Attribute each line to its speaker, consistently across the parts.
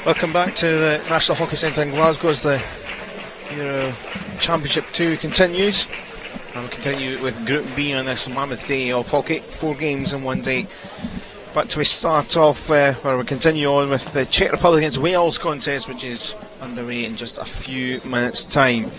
Speaker 1: Welcome back to the National Hockey Centre in Glasgow as the Euro Championship 2 continues. And we continue with Group B on this mammoth day of hockey, 4 games in one day. But we start off where we continue on with the Czech Republic against Wales contest, which is underway in just a few minutes' time.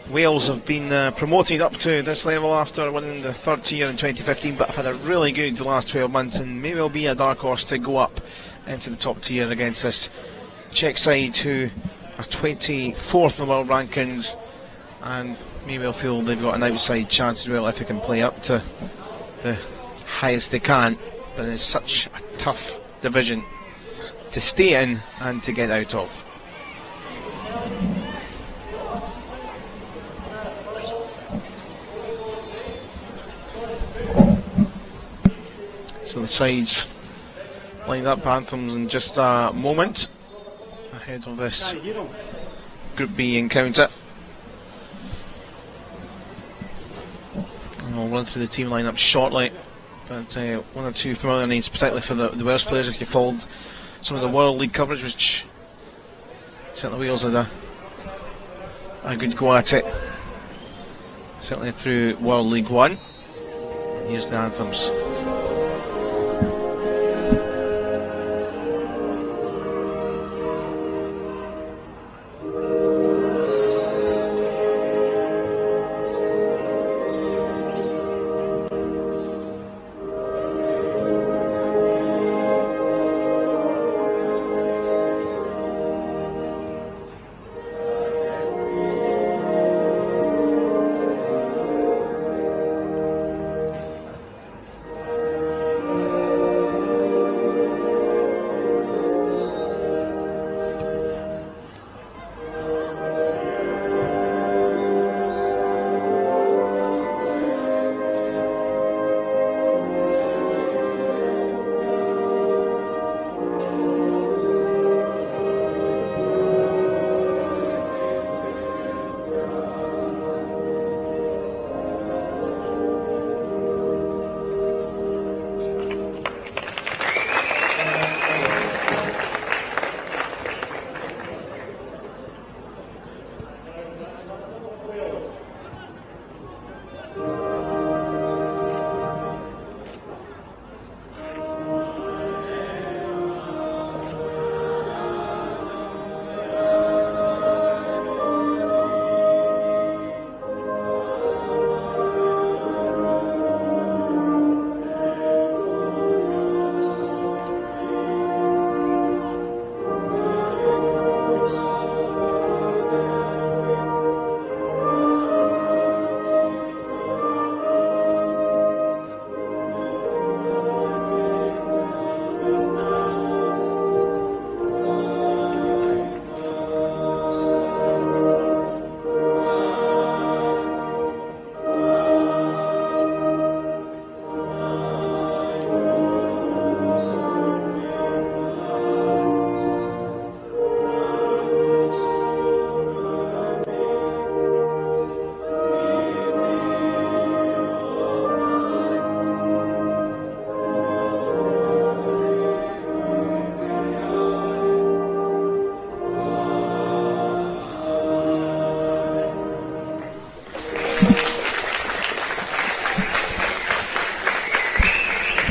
Speaker 1: Wales have been promoted up to this level after winning the third tier in 2015, but have had a really good last 12 months and may well be a dark horse to go up into the top tier against this Czech side who are 24th in the world rankings and may well feel they've got an outside chance as well if they can play up to the highest they can. But it's such a tough division to stay in and to get out of. So the sides lined up anthems in just a moment ahead of this Group B encounter. And I'll run through the team lineup shortly, but one or two familiar names, particularly for the Wales players if you followed some of the World League coverage, which certainly Wales had a good go at it, certainly through World League 1. And here's the anthems.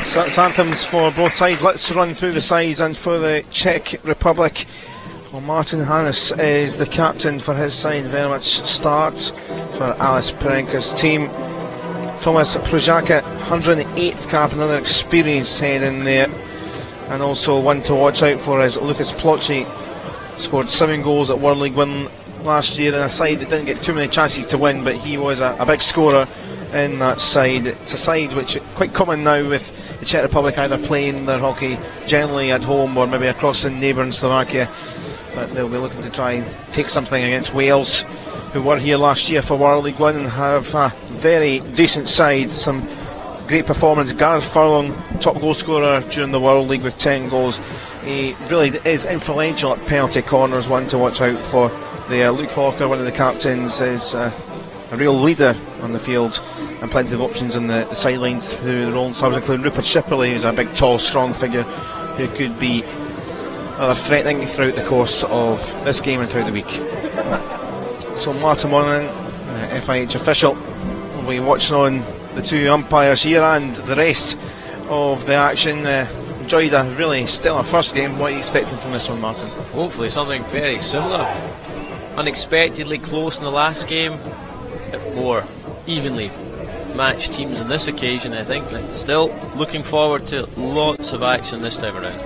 Speaker 1: So that's anthems for both sides. Let's run through the sides. And for the Czech Republic, well, Martin Hannes is the captain for his side. Very much starts for Alice Perenka's team. Thomas Prujaka, 108th cap, another experienced head in there. And also one to watch out for is Lucas Plocci. Scored 7 goals at World League 1 last year in a side that didn't get too many chances to win, but he was a big scorer in that side. It's a side which is quite common now with the Czech Republic either playing their hockey generally at home or maybe across the neighbouring Slovakia, but they'll be looking to try and take something against Wales, who were here last year for World League 1 and have a very decent side. Some great performance. Gareth Furlong, top goal scorer during the World League with 10 goals. He really is influential at penalty corners, one to watch out for there. Luke Hawker, one of the captains, is a real leader on the field, and plenty of options in the sidelines who their own subs, including Rupert Shipperley, who's a big, tall, strong figure who could be rather threatening throughout the course of this game and throughout the week. So Martin Monahan, FIH official, will be watching on the two umpires here and the rest of the action. Enjoyed a really stellar first game. What are you expecting from this one, Martin?
Speaker 2: Hopefully something very similar. Unexpectedly close in the last game, a bit more evenly matched teams on this occasion, I think. Still looking forward to lots of action this time around.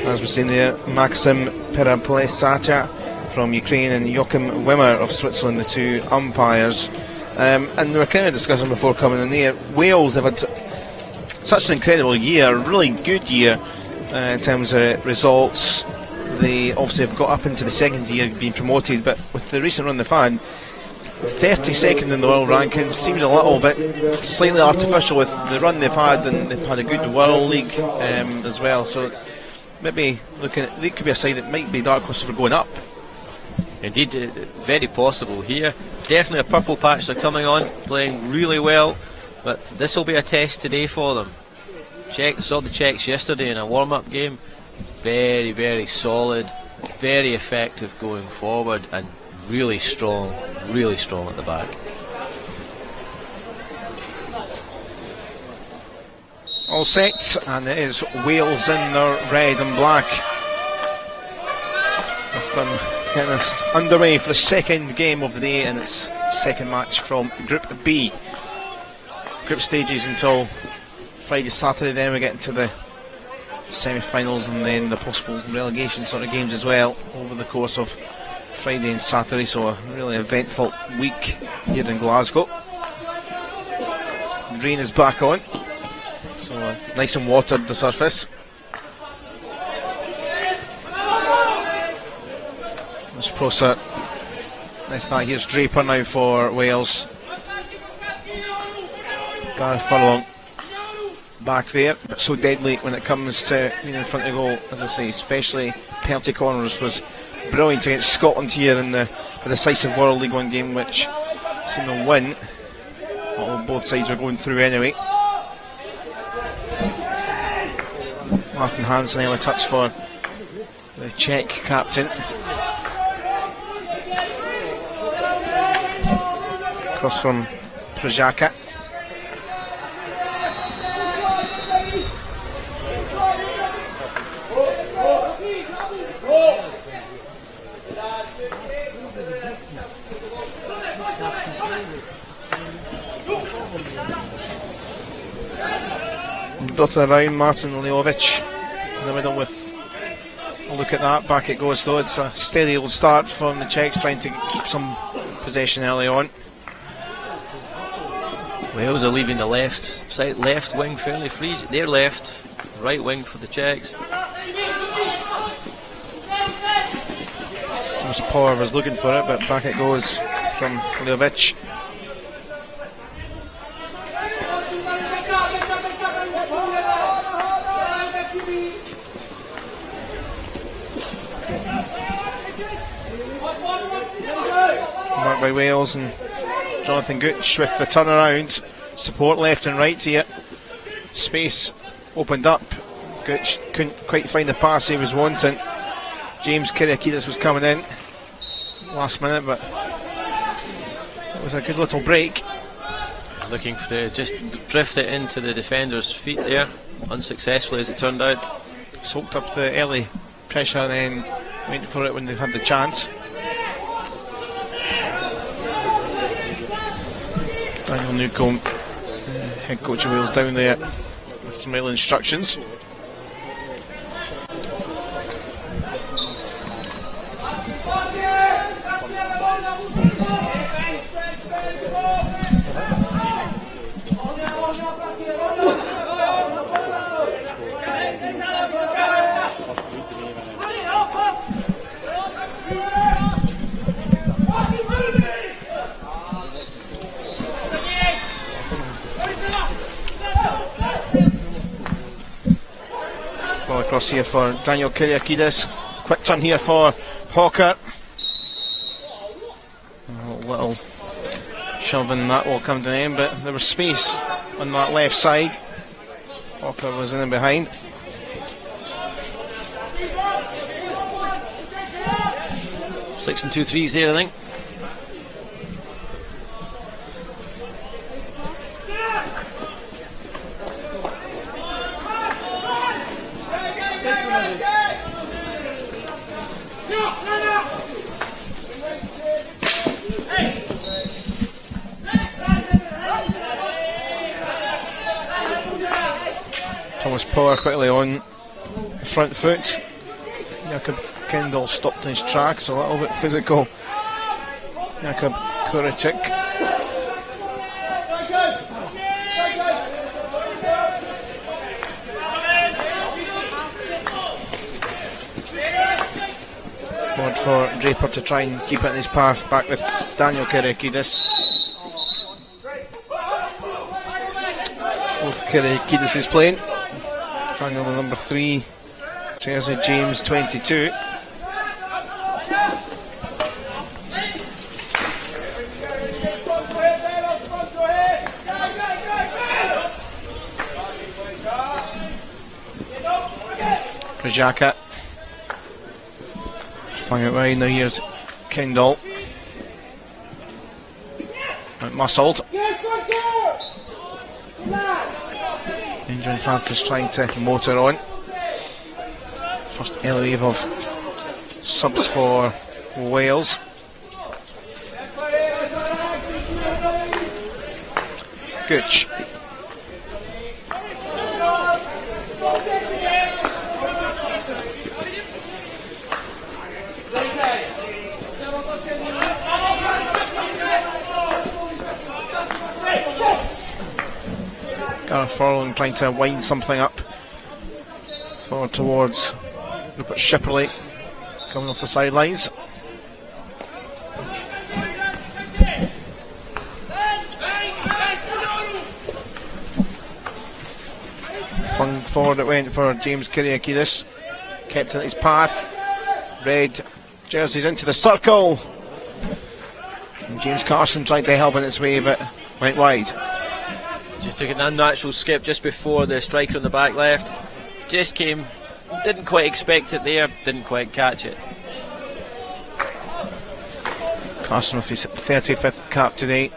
Speaker 1: As we've seen there, Maxim Peraplesacha from Ukraine and Joachim Wimmer of Switzerland, the two umpires. And we were kind of discussing before coming in here, Wales have had such an incredible year, a really good year in terms of results. They obviously have got up into the second year being promoted, but with the recent run they've had, 32nd in the world ranking seems a little bit slightly artificial with the run they've had, and they've had a good World League as well. So maybe looking at, they could be a side that might be dark horse for going up.
Speaker 2: Indeed, very possible here. Definitely a purple patch they're coming on, playing really well, but this will be a test today for them. Saw the Czechs yesterday in a warm-up game. Very, very solid, very effective going forward, and really strong at the back.
Speaker 1: All set, and it is Wales in their red and black. With them getting us underway for the second game of the day, and it's second match from Group B. Group stages until Friday, Saturday, then we get into the semi-finals and then the possible relegation sort of games as well over the course of Friday and Saturday. So a really eventful week here in Glasgow. Rain is back on, so nice and watered the surface. This Prosser, if that, here's Draper now for Wales. Gareth Furlong back there, but so deadly when it comes to being in front of goal, as I say, especially penalty corners. Was brilliant against Scotland here in the decisive World League One game, which seemed to win, although both sides were going through anyway. Martin Hansen, early touch for the Czech captain. Cross from Prajaka. Dotted around, Martin Leovic in the middle with a look at that. Back it goes though. It's a steady old start from the Czechs, trying to keep some possession early on.
Speaker 2: Wales are leaving the left wing fairly free. Their left, right wing for the Czechs.
Speaker 1: Power was looking for it, but back it goes from Leovic. Marked by Wales, and Jonathan Gooch with the turnaround. Support left and right here. Space opened up. Gooch couldn't quite find the pass he was wanting. James Kyriakidis was coming in last minute, but it was a good little break.
Speaker 2: Looking to just drift it into the defender's feet there, unsuccessfully as it turned out.
Speaker 1: Soaked up the early pressure and then went for it when they had the chance. Daniel Newcombe, head coach of Wales, down there with some real instructions. Across here for Daniel Kyriakidis. Quick turn here for Hawker. A little shoving that will come to an end, but there was space on that left side. Hawker was in and behind.
Speaker 2: 6 and 2 threes there, I think.
Speaker 1: Thomas Power quickly on the front foot. Jakob Kendall stopped in his tracks, a little bit physical. Jakob Kuricic. Forward for Draper to try and keep it in his path, back with Daniel Kyriakidis. Both Kyriakidis is playing. Daniel the number 3 jersey, James 22. Krajaka flying it wide. Now here's Kendall. Muscled. Andrew Francis trying to motor on. First early wave of subs for Wales. Gooch. Gareth Furlong trying to wind something up forward towards Rupert Shipperley coming off the sidelines. Flung forward it went for James Kyriakidis, kept in his path. Red jerseys into the circle, and James Carson tried to help in its way but went wide.
Speaker 2: Just took an unnatural skip just before the striker on the back left. Just came, didn't quite expect it there, didn't quite catch it.
Speaker 1: Carson with his 35th cap today.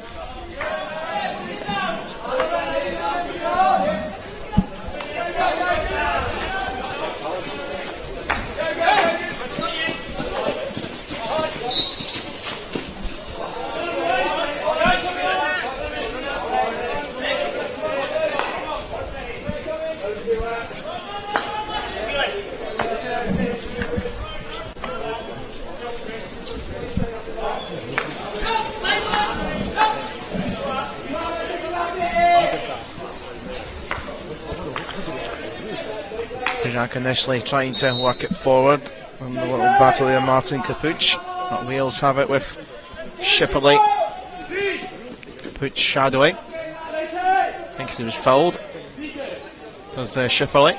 Speaker 1: Initially trying to work it forward on the little battle there, Martin Capuch. But Wales have it with Shipperley. Capuch shadowing. Thinks he was fouled. Does Shipperley.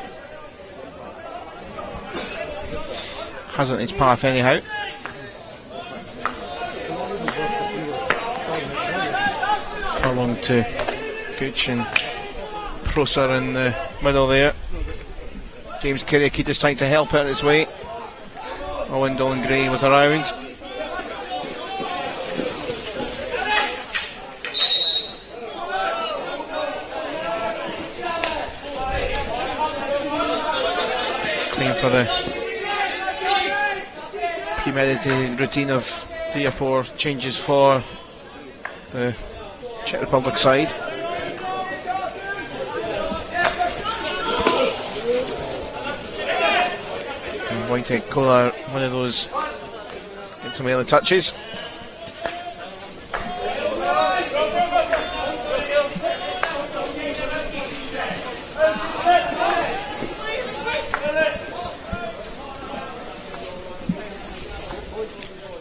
Speaker 1: Hasn't his path anyhow. Furlong to Gooch and Prosser in the middle there. James Kyriakidis trying to help out his way. Owen Dolan Gray was around. Clean for the premeditated routine of 3 or 4 changes for the Czech Republic side. Wojtek Kolar, one of those, get some early touches.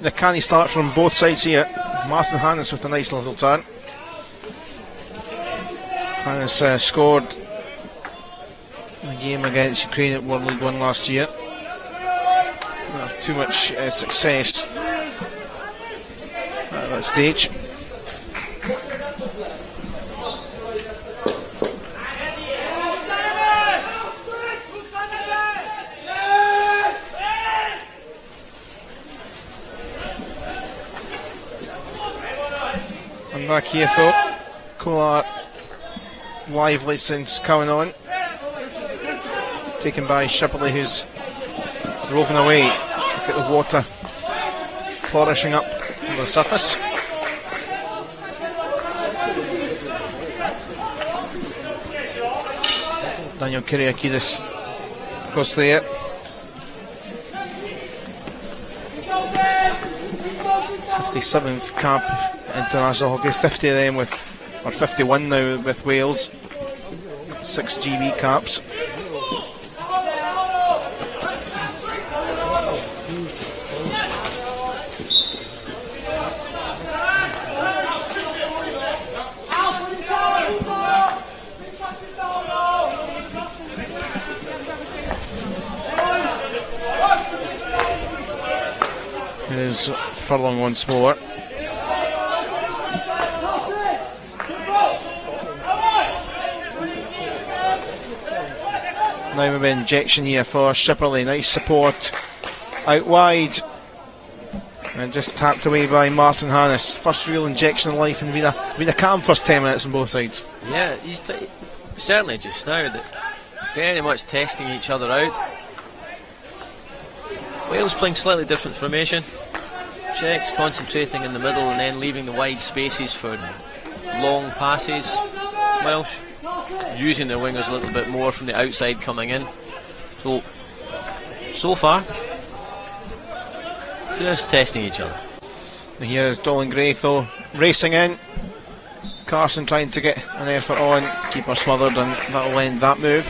Speaker 1: The canny start from both sides here. Martin Hannes with a nice little turn. Hannes scored in a game against Ukraine at World League 1 last year. Not too much success at that stage. back here for Kolar. Lively since coming on. Taken by Shipley, who's roving away. Look at the water flourishing up on the surface. Daniel Kyriakidis across there. '57th cap international hockey, 50 of them or 51 now with Wales. 6 GB caps. Here's Furlong once more. Now maybe injection here for Shipperley. Nice support out wide. And just tapped away by Martin Hannes. First real injection of life, and been a calm first 10 minutes on both sides.
Speaker 2: Yeah, he's certainly just now that very much testing each other out. Wales playing slightly different formation. Czechs concentrating in the middle and then leaving the wide spaces for long passes. Welsh using their wingers a little bit more from the outside coming in. So far, just testing each other.
Speaker 1: And here is Dolan Gray though, racing in. Carson trying to get an effort on. Keeper smothered, and that'll end that move.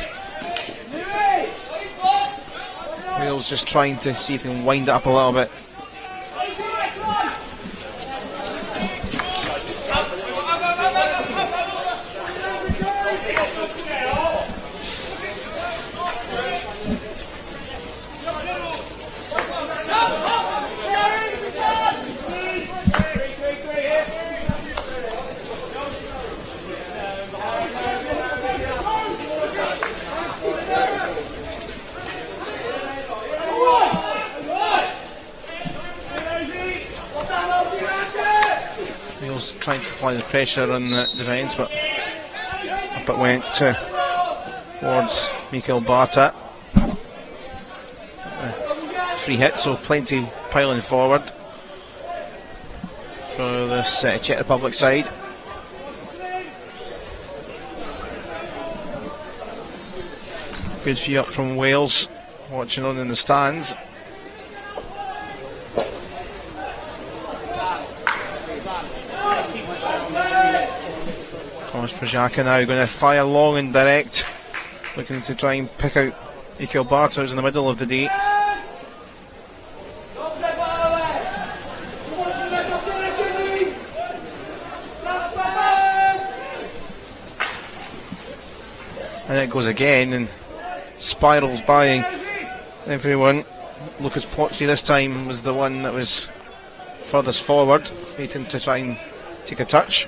Speaker 1: Wales just trying to see if they can wind it up a little bit. Trying to apply the pressure on the defence, but up it went towards Mikael Barta. 3 hits, so plenty piling forward for this Czech Republic side. Good view up from Wales, watching on in the stands. Prajaka now going to fire long and direct, looking to try and pick out Mikael Barta, who's in the middle of the D. And it goes again and spirals by everyone. Lucas Potsy this time was the one that was furthest forward, waiting to try and take a touch.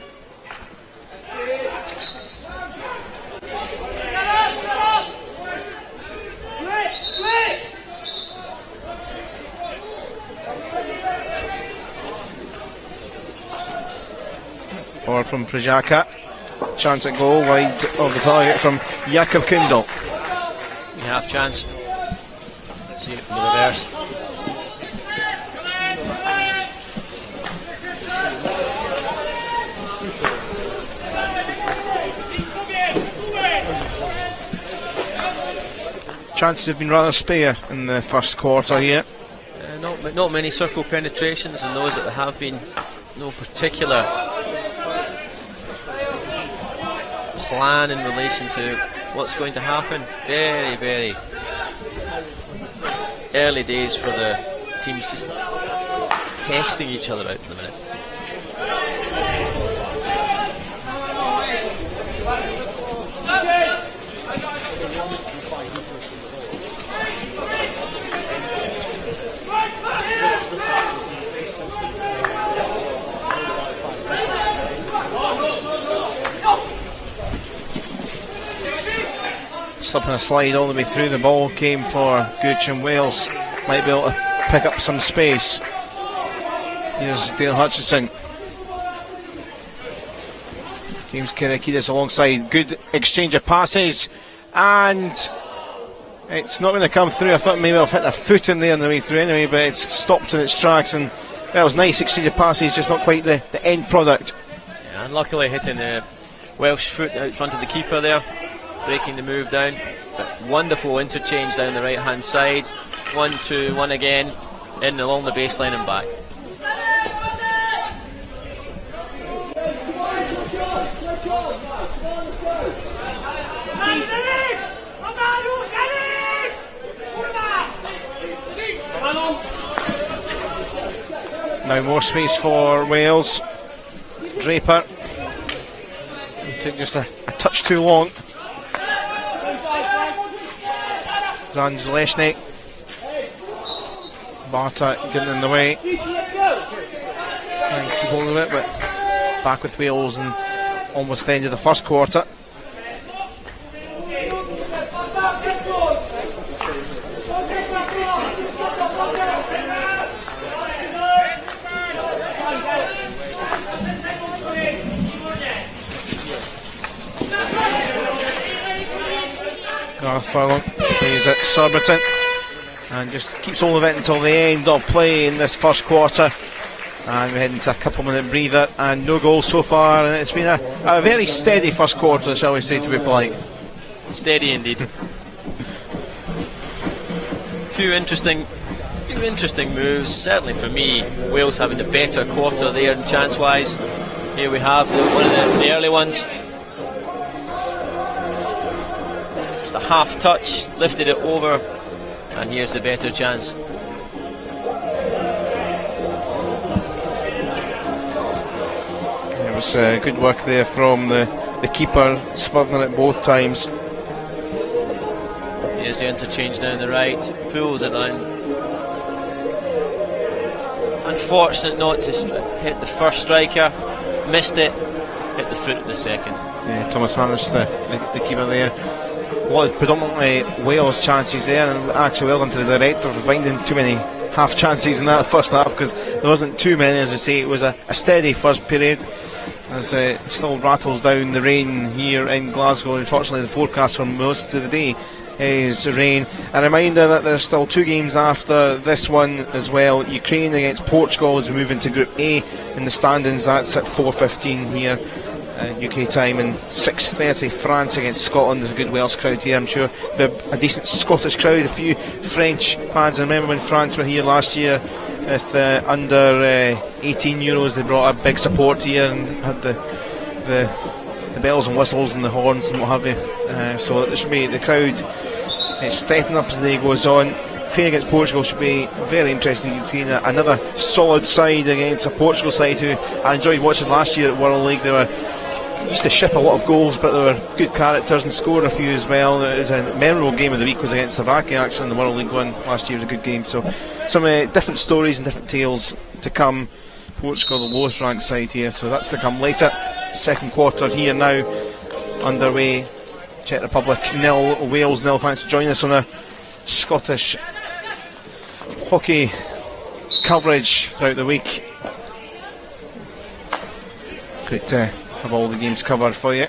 Speaker 1: Forward from Prajaka. Chance at goal, wide of the target from Jakob Kindle.
Speaker 2: Half chance. See it from the reverse.
Speaker 1: Chances have been rather spare in the first quarter here.
Speaker 2: Not many circle penetrations, and those that there have been, no particular plan in relation to what's going to happen. Very, very early days for the teams, just testing each other out at the minute.
Speaker 1: Slipping a slide all the way through, the ball came for Gooch, and Wales might be able to pick up some space. Here's Dale Hutchison. James Kyriakides alongside, good exchange of passes, and it's not going to come through. I thought maybe I've hit a foot in there on the way through anyway, but it's stopped in its tracks, and that was nice exchange of passes, just not quite the end product.
Speaker 2: Yeah, and luckily hitting the Welsh foot out front of the keeper there, breaking the move down. But wonderful interchange down the right hand side, 1-2-1 again, in along the baseline and back.
Speaker 1: Now more space for Wales. Draper. He took just a touch too long. Zan Zaleshnik. Barta getting in the way. And keep hold of it, but back with Wales and almost the end of the first quarter. Gareth Furlong plays at Surbiton and just keeps all of it until the end of play in this first quarter, and we're heading to a couple minute breather and no goals so far, and it's been a very steady first quarter, shall we say, to be polite.
Speaker 2: Steady indeed. Few interesting moves, certainly for me. Wales having the better quarter there and chance wise. Here we have one of the early ones. Half touch, lifted it over, and here's the better chance.
Speaker 1: It was good work there from the keeper, smothering it both times.
Speaker 2: Here's the interchange down the right, pulls it down. Unfortunate not to hit the first striker, missed it, hit the foot of the second.
Speaker 1: Yeah, Thomas Harris, the keeper there. Predominantly Wales chances there, and actually well into the director for finding too many half chances in that first half, because there wasn't too many, as we say. It was a steady first period as it still rattles down the rain here in Glasgow. Unfortunately the forecast for most of the day is rain. A reminder that there's still 2 games after this one as well. Ukraine against Portugal as we move into Group A in the standings. That's at 4:15 here UK time, and 6:30 France against Scotland. There's a good Welsh crowd here, I'm sure. A decent Scottish crowd, a few French fans. I remember when France were here last year with under 18 Euros, they brought a big support here and had the bells and whistles and the horns and what have you. So there should be the crowd stepping up as the day goes on. Ukraine against Portugal should be very interesting. Ukraine, another solid side against a Portugal side who I enjoyed watching last year at World League. They used to ship a lot of goals, but they were good characters and scored a few as well. It was a memorable game of the week was against Slovakia actually in the World League one last year. It was a good game. So some different stories and different tales to come. Portugal the lowest ranked side here, so that's to come later. Second quarter here now underway. Czech Republic 0, Wales 0. Thanks for joining us on a Scottish hockey coverage throughout the week. Great to have all the games covered for you.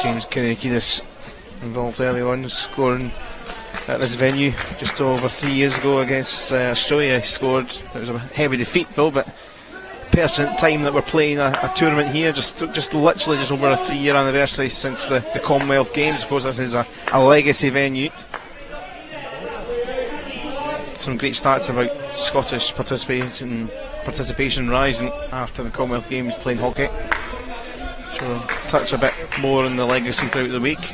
Speaker 1: James Kyriakides involved early on, scoring at this venue just over 3 years ago against Australia. He scored. It was a heavy defeat though, but pertinent time that we're playing a tournament here, just literally just over a 3-year anniversary since the Commonwealth Games. I suppose this is a legacy venue. Some great stats about Scottish participation rising after the Commonwealth Games playing hockey. So we'll touch a bit more on the legacy throughout the week.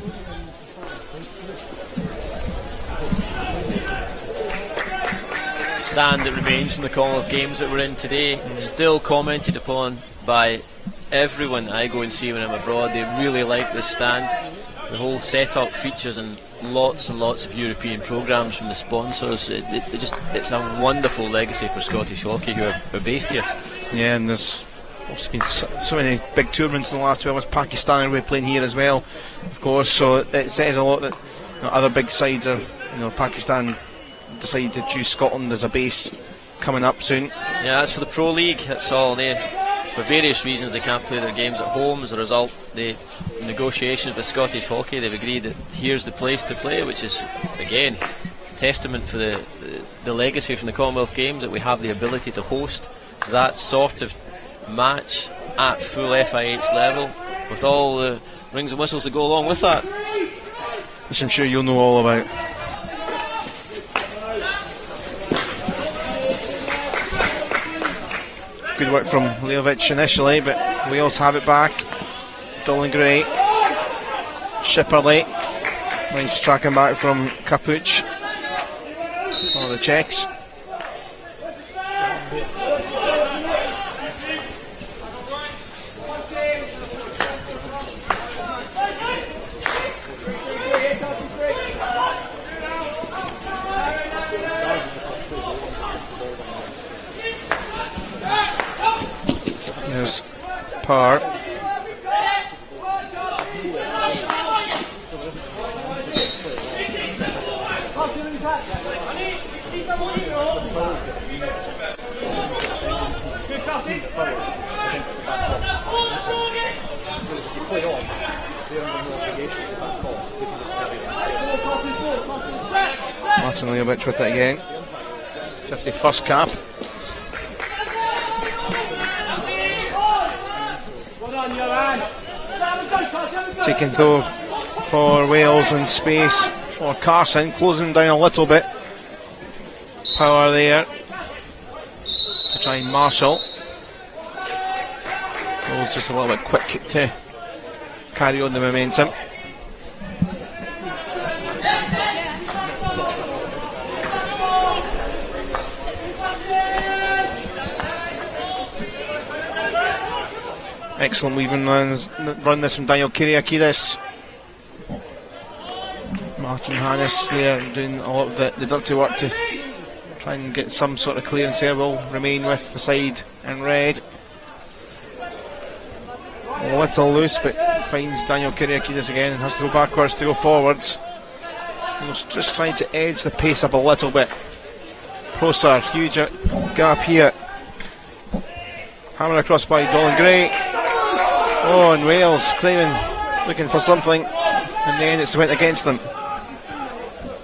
Speaker 2: Stand that remains from the Commonwealth Games that we're in today, still commented upon by everyone I go and see when I'm abroad. They really like this stand. The whole setup features and lots of European programmes from the sponsors. It's a wonderful legacy for Scottish hockey who are based here.
Speaker 1: Yeah, and there's also been so many big tournaments in the last 12 months. Pakistan are playing here as well, of course, so it says a lot that other big sides are, Pakistan decided to choose Scotland as a base coming up soon.
Speaker 2: Yeah, that's for the Pro League. That's all. For various reasons, they can't play their games at home. As a result, the negotiations with Scottish Hockey, they've agreed that here's the place to play, which is, again, testament for the legacy from the Commonwealth Games, that we have the ability to host that sort of match at full FIH level, with all the rings and whistles that go along with that,
Speaker 1: which I'm sure you'll know all about. Good work from Leovic initially, but Wales have it back. Dolan Gray, Shipperley, nice tracking back from Kapuch. Oh, the Czechs. There's Parr. Martin Leovic with it again. 51st cap. Taking though for Wales in space for Carson, closing down a little bit. Power there to try and marshal. Wales just a little bit quick to carry on the momentum. Excellent weaving run this from Daniel Kyriakidis. Martin Hannes there doing a lot of the dirty work to try and get some sort of clearance there. Will remain with the side in red. A little loose, but finds Daniel Kyriakidis again and has to go backwards to go forwards. He's just trying to edge the pace up a little bit. Prosser, huge gap here. Hammer across by Dolan Gray. Oh, and Wales claiming, looking for something. In the end, it's went against them.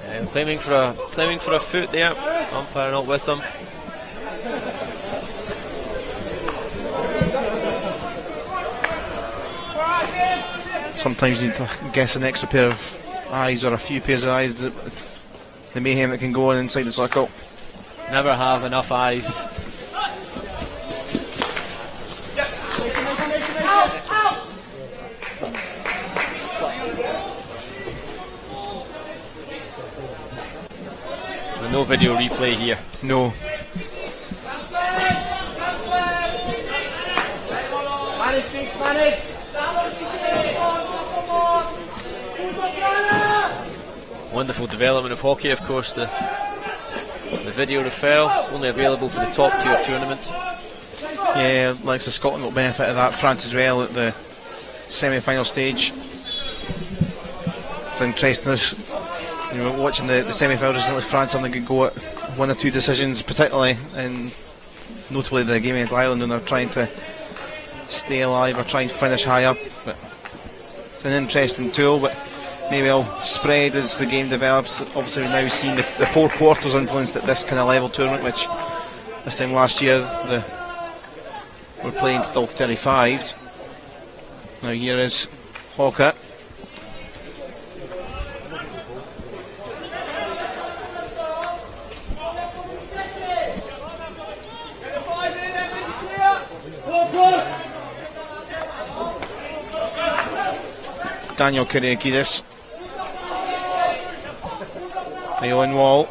Speaker 2: And claiming for a foot there. Umpire not with them.
Speaker 1: Sometimes you need to guess an extra pair of eyes or a few pairs of eyes. The mayhem that can go on inside the circle.
Speaker 2: Never have enough eyes. No video replay here.
Speaker 1: No.
Speaker 2: Wonderful development of hockey, of course. The video referral only available for the top tier tournaments.
Speaker 1: Yeah, likes of Scotland will benefit of that. France as well at the semi-final stage. It's interesting this. You know, watching the semi-finals recently, France having a good go at one or two decisions, particularly, and notably the game against Ireland when they're trying to stay alive or try and finish high up. But it's an interesting tool, but maybe it'll spread as the game develops. Obviously, we've now seen the 4 quarters influenced at this kind of level tournament, which this time last year we're playing still 35s. Now here is Hawker. Daniel Kyriakidis. The on wall.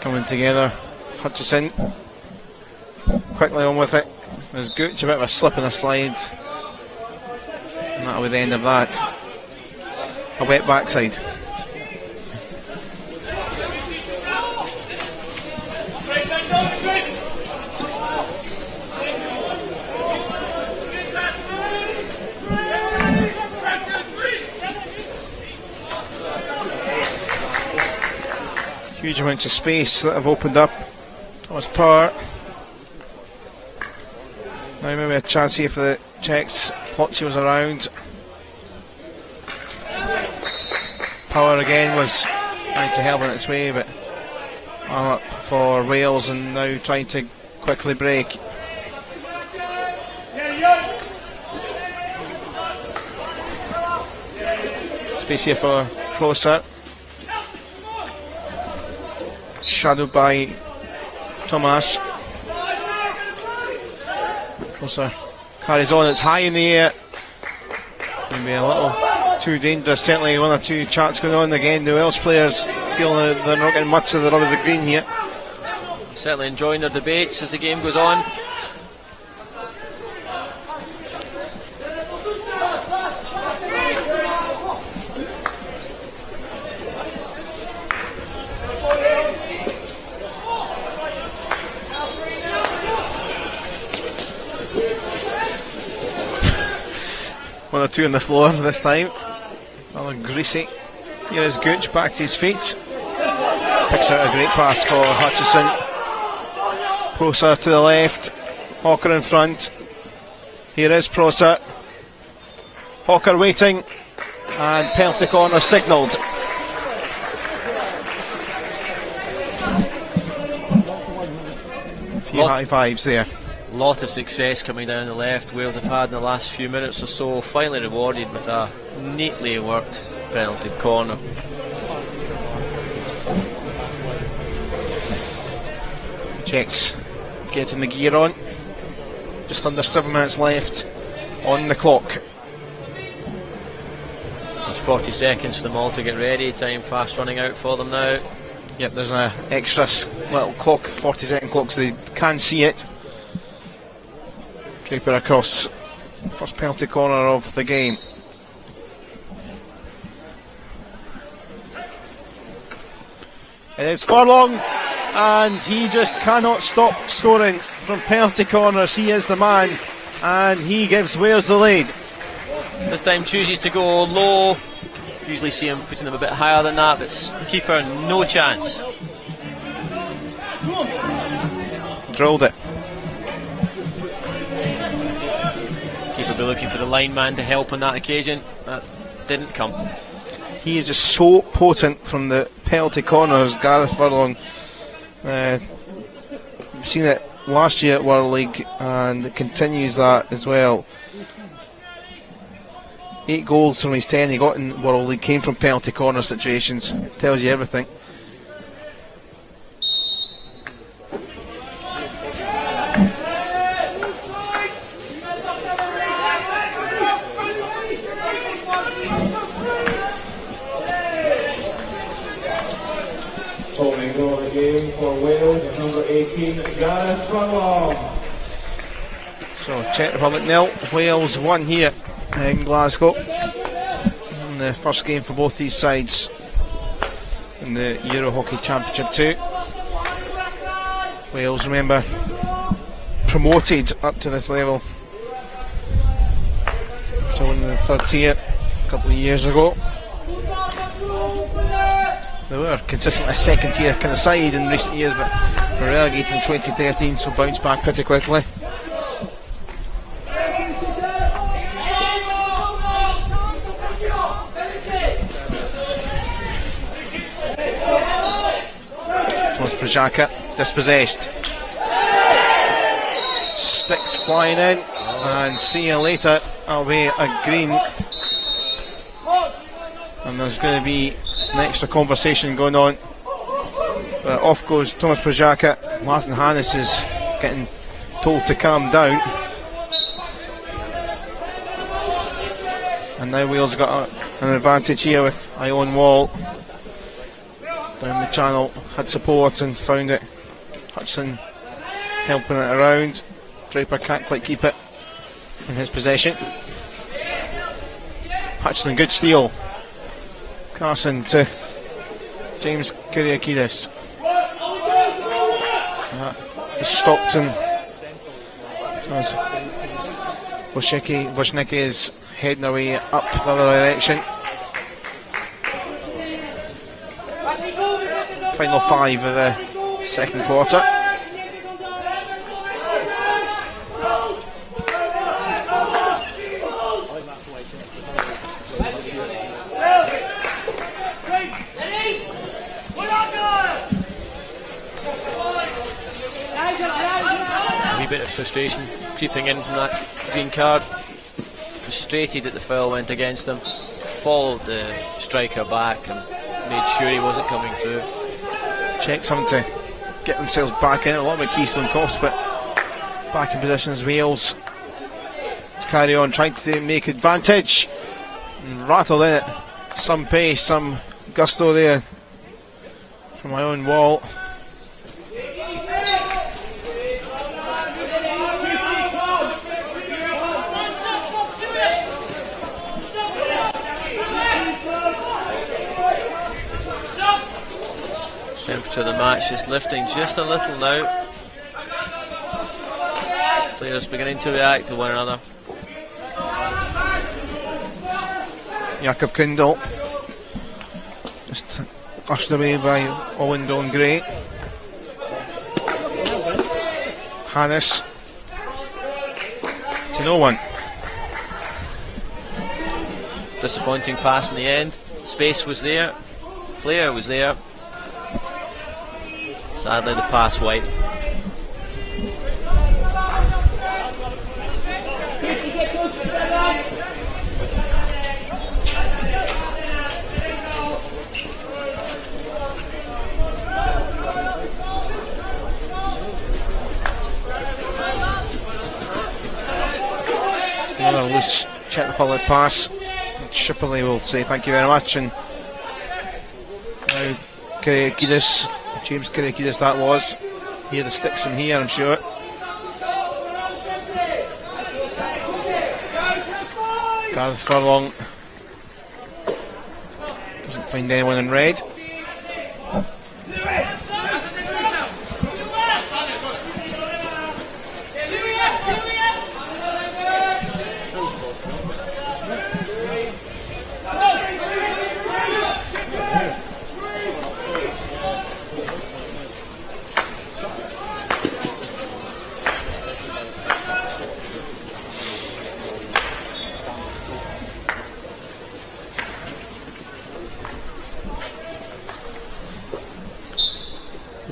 Speaker 1: Coming together. Hutchison. Quickly on with it. There's Gooch, a bit of a slip and a slide. And that'll be the end of that. A wet backside. Huge amounts of space that have opened up. Thomas Power. Now maybe a chance here for the Czechs. Plotchi was around. Power again was trying to help in its way, but up for Wales and now trying to quickly break. Space here for Closer. Shadowed by Thomas. Closer carries on, it's high in the air. Maybe a little too dangerous, certainly one or two chats going on again. The Welsh players feel that they're not getting much of the rub of the green here.
Speaker 2: Certainly enjoying their debates as the game goes on.
Speaker 1: One or two on the floor this time. Another greasy. Here is Gooch back to his feet. Picks out a great pass for Hutchison. Prosser to the left. Hawker in front. Here is Prosser. Hawker waiting. And penalty corner signalled. A few high fives there.
Speaker 2: Lot of success coming down the left Wales have had in the last few minutes or so, finally rewarded with a neatly worked penalty corner.
Speaker 1: Czechs getting the gear on. Just under 7 minutes left on the clock.
Speaker 2: There's 40 seconds for them all to get ready. Time fast running out for them now.
Speaker 1: Yep, there's an extra little clock, 40-second clock, so they can see it. Draper across. First penalty corner of the game. It is Furlong, and he just cannot stop scoring from penalty corners. He is the man, and he gives Wales the lead.
Speaker 2: This time chooses to go low. Usually see him putting them a bit higher than that, but keeper no chance.
Speaker 1: Drilled it.
Speaker 2: Keeper be looking for the lineman to help on that occasion. That didn't come.
Speaker 1: He is just so potent from the penalty corners, Gareth Furlong. We've seen it last year at World League, and it continues that as well. 8 goals from his 10 he got in World League came from penalty corner situations. Tells you everything.
Speaker 3: Opening goal of the game for Wales, number 18, Gareth Furlong.
Speaker 1: So Czech Republic 0, Wales 1 here in Glasgow. In the first game for both these sides in the EuroHockey Championship 2. Wales, remember, promoted up to this level after winning the third tier a couple of years ago. They were consistently a second tier kind of side in recent years, but were relegated in 2013, so bounced back pretty quickly. Thomas Prajaka dispossessed. Sticks flying in, and see you later. That'll be a green, and there's going to be an extra conversation going on. But off goes Thomas Prajaka. Martin Hannes is getting told to calm down, and now Wales got an advantage here with Ione Wall down the channel. Had support and found it. Hutchison helping it around. Draper can't quite keep it in his possession. Hutchison, good steal. Carson to James Kyriakidis. Stockton. Wozniacki is heading away up the other direction. Final 5 of the second quarter.
Speaker 2: A wee bit of frustration creeping in from that green card. Frustrated that the foul went against him. Followed the striker back and made sure he wasn't coming through.
Speaker 1: Czechs having to get themselves back in. A lot of Keystone Cops, but back in position as Wales to carry on, trying to make advantage. And rattled in it. Some pace, some gusto there from my own wall.
Speaker 2: Temperature of the match is lifting just a little now. Players beginning to react to one another.
Speaker 1: Jakob Kindle just ushered away by Owen Don Gray. Hannes to no one.
Speaker 2: Disappointing pass in the end. Space was there, player was there. Sadly the pass wide.
Speaker 1: It's another loose Czech Republic pass. Shipley will say thank you very much, and now Kyriakidis, James Kyriakidis that was. Hear the sticks from here, I'm sure. Gareth Furlong doesn't find anyone in red.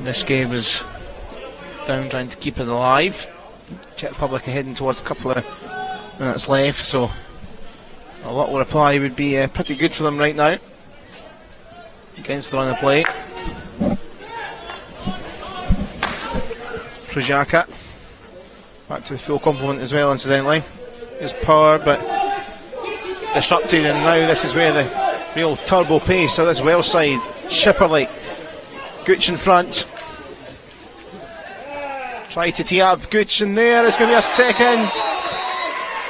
Speaker 1: This game is down, trying to keep it alive. Czech Republic are heading towards a couple of minutes left, so a lot of reply would be pretty good for them right now against the run of play. Prujaka back to the full complement as well, incidentally. His power, but disrupted, and now this is where the real turbo pace of this Welsh side. Shipperley, Gooch in front. Try to tee up Gooch in there. It's going to be a second,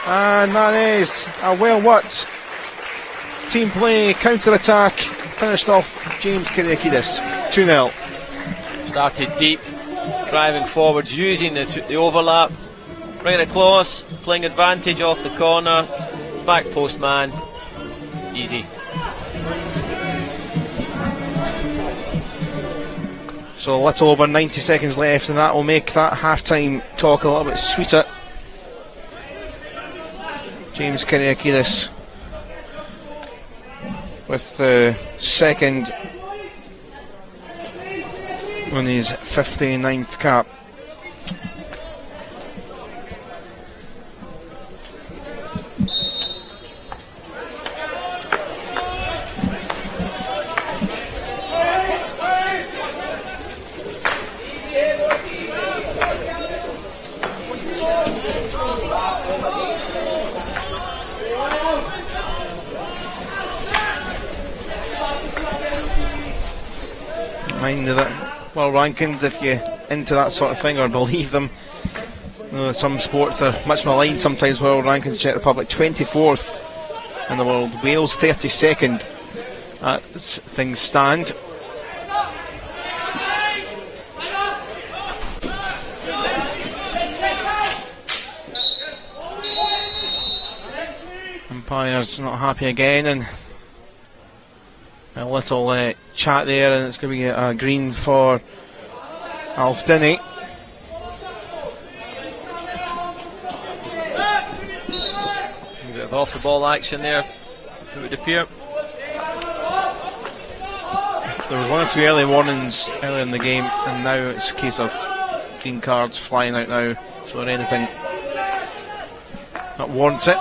Speaker 1: and that is a well worked team play, counter attack, finished off James Kyriakidis. 2-0.
Speaker 2: Started deep, driving forwards, using the overlap, right across, playing advantage off the corner, back post man, easy.
Speaker 1: So a little over 90 seconds left, and that will make that half-time talk a little bit sweeter. James Kyriakidis with the second on his 59th cap. Mind that world rankings, if you're into that sort of thing or believe them, you know, some sports are much maligned sometimes. World rankings, Czech Republic 24th in the world, Wales 32nd as things stand. Umpire's not happy again, and A little chat there, and it's going to be a green for Alf Dinney.
Speaker 2: A bit of off the ball action there, it would appear.
Speaker 1: There was one or two early warnings earlier in the game, and now it's a case of green cards flying out now for anything that warrants it.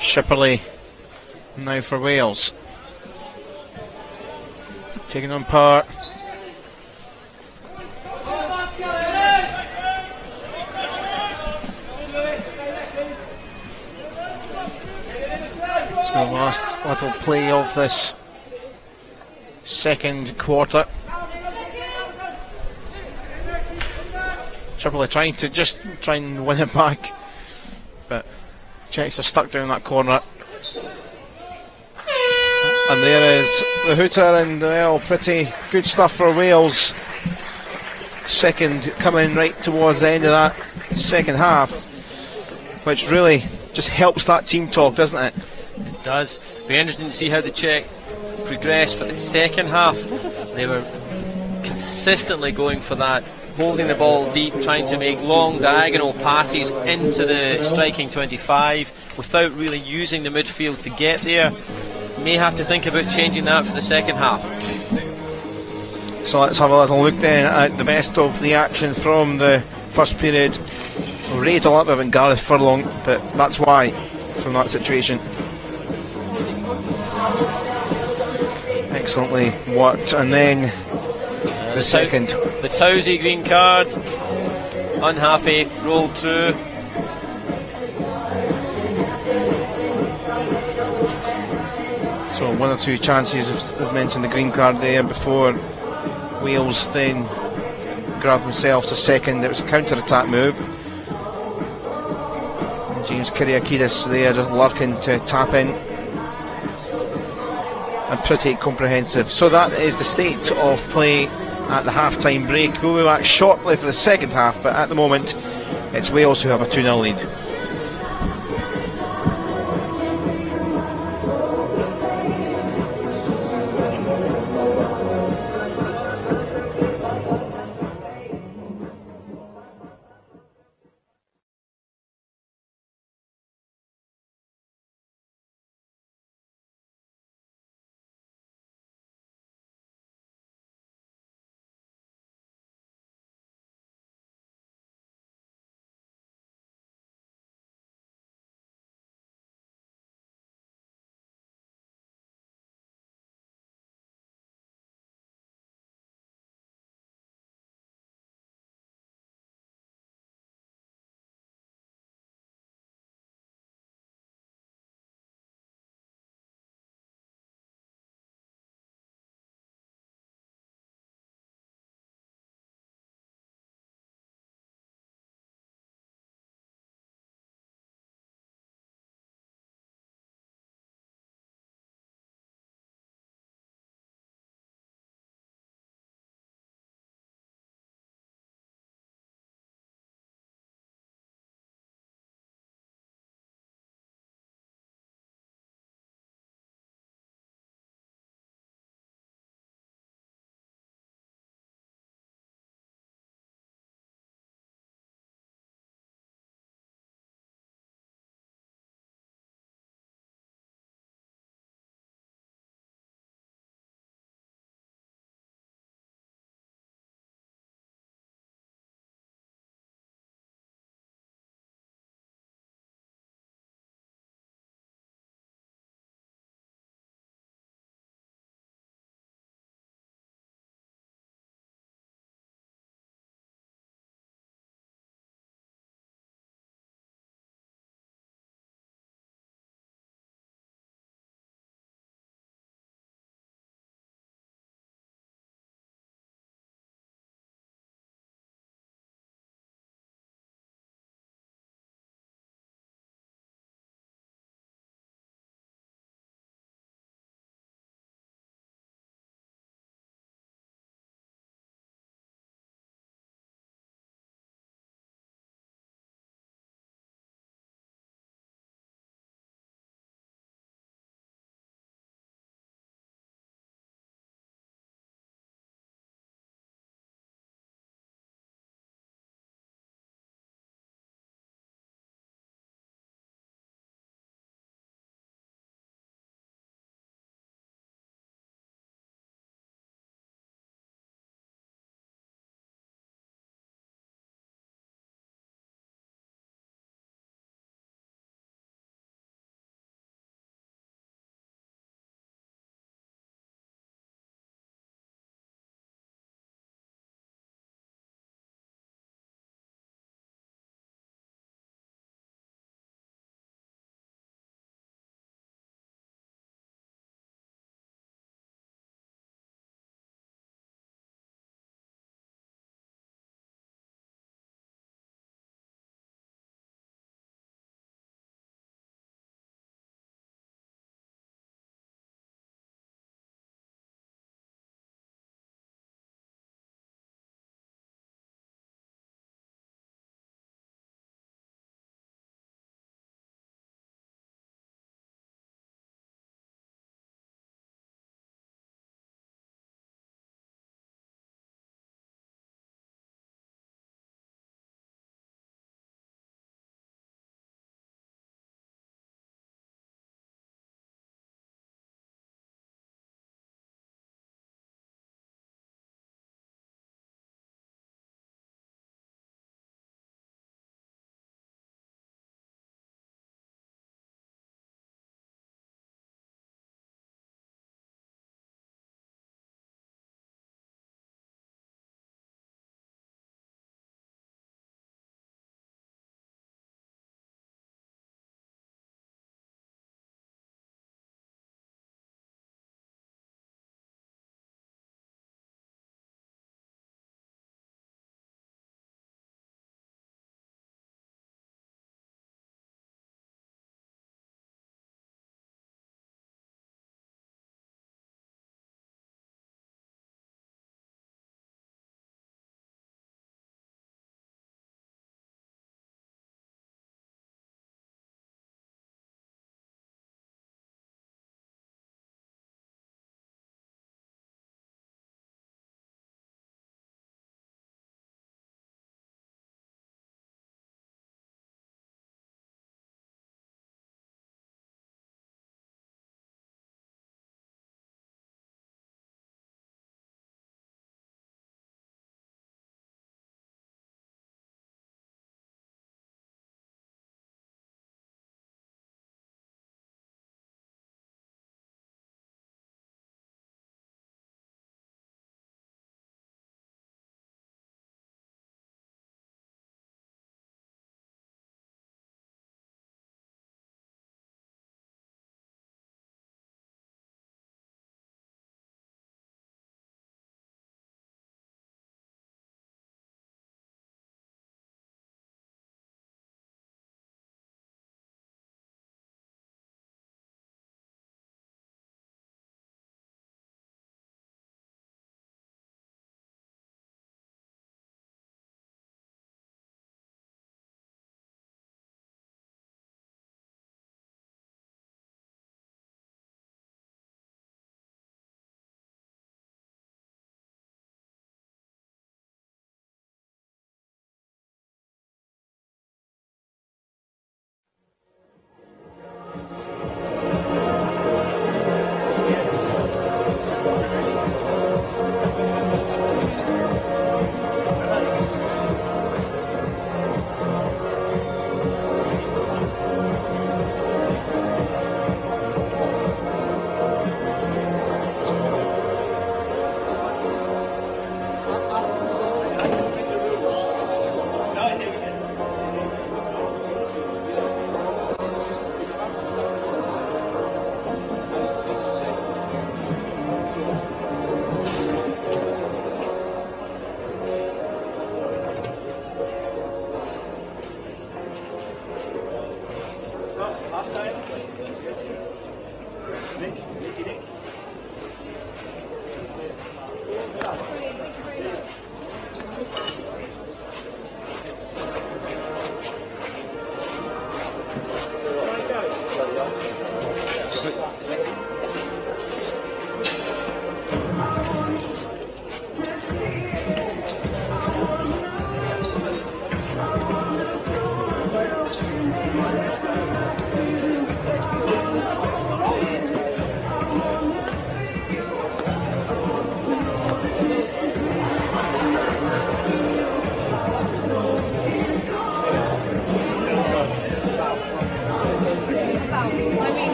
Speaker 1: Shipperley now for Wales, taking on power. It's the last little play of this second quarter. Shipperley trying to just try and win it back, but Czechs are stuck down that corner. And there is the hooter, and well, pretty good stuff for Wales. Second coming right towards the end of that second half, which really just helps that team talk, doesn't it?
Speaker 2: It does. Be interesting to see how the Czech progress for the second half. They were consistently going for that, holding the ball deep, trying to make long diagonal passes into the striking 25 without really using the midfield to get there. May have to think about changing that for the second half.
Speaker 1: So let's have a little look then at the best of the action from the first period. Rate a lot of Gareth Furlong, but that's why from that situation. Excellently worked, and then the second.
Speaker 2: The Tousey green card, unhappy, rolled through.
Speaker 1: So one or two chances, I've mentioned the green card there before. Wales then grabbed themselves a second. It was a counter-attack move. And James Kyriakidis there just lurking to tap in. And pretty comprehensive. So that is the state of play at the half-time break. We'll be back shortly for the second half, but at the moment it's Wales who have a 2-0 lead.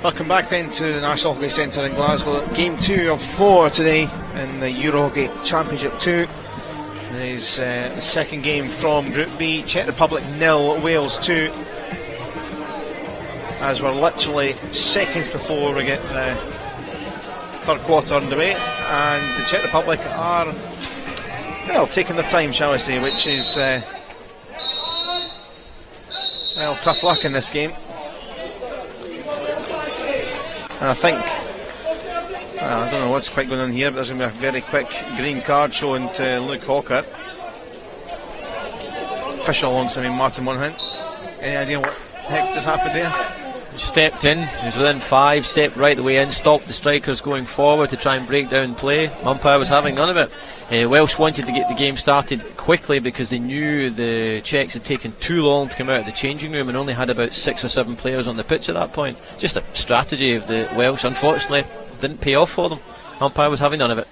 Speaker 1: Welcome back then to the National Hockey Centre in Glasgow. Game 2 of 4 today in the EuroHockey Championship 2. It is the second game from Group B. Czech Republic 0, Wales 2. As we're literally seconds before we get the third quarter underway, and the Czech Republic are, well, taking their time, shall we say, which is well, tough luck in this game. And I think, I don't know what's quite going on here, but there's going to be a very quick green card shown to Luke Hawker. Official alongside me, Martin Monaghan. Any idea what the heck just happened there?
Speaker 2: He stepped in, he was within 5, stepped right the way in, stopped the strikers going forward to try and break down play. Umpire was having none of it. Welsh wanted to get the game started quickly because they knew the Czechs had taken too long to come out of the changing room and only had about 6 or 7 players on the pitch at that point. Just a strategy of the Welsh. Unfortunately, didn't pay off for them. Umpire was having none of it.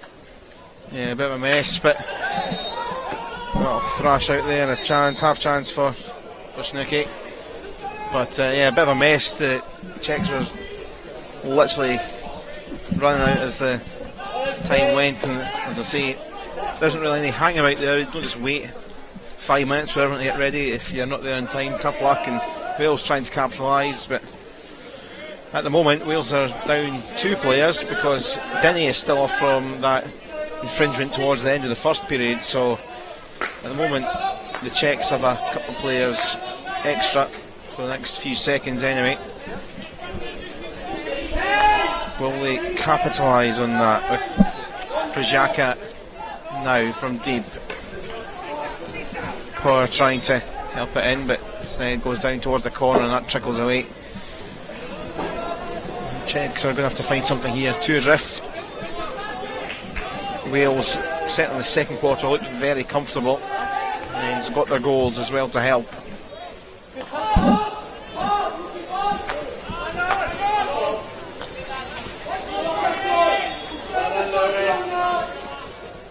Speaker 1: Yeah, a bit of a mess, but a little thrash out there and a chance, half chance for Snooki. But yeah, a bit of a mess. The Czechs were literally running out as the time went, and as I say, there isn't really any hang about there. You don't just wait 5 minutes for everyone to get ready. If you're not there in time, tough luck, and Wales trying to capitalise. But at the moment, Wales are down 2 players because Denny is still off from that infringement towards the end of the first period. So at the moment, the Czechs have a couple of players extra for the next few seconds anyway. Will they capitalise on that with Krzyzaka now from deep? Poor trying to help it in, but instead goes down towards the corner and that trickles away. Czechs are going to have to find something here. 2 adrift. Wales, certainly the second quarter, looked very comfortable and got their goals as well to help.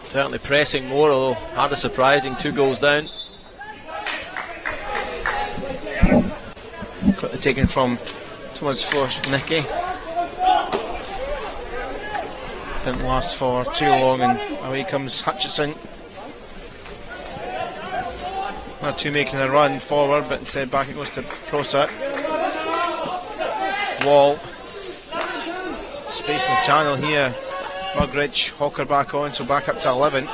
Speaker 2: Certainly pressing more, although hardly surprising, 2 goals down.
Speaker 1: Quickly taken from Thomas Forsnicki. Didn't last for too long, and away comes Hutchison. Not too making a run forward, but instead back it goes to Prosat. Wall. Space in the channel here. Mugridge, Hawker back on, so back up to 11.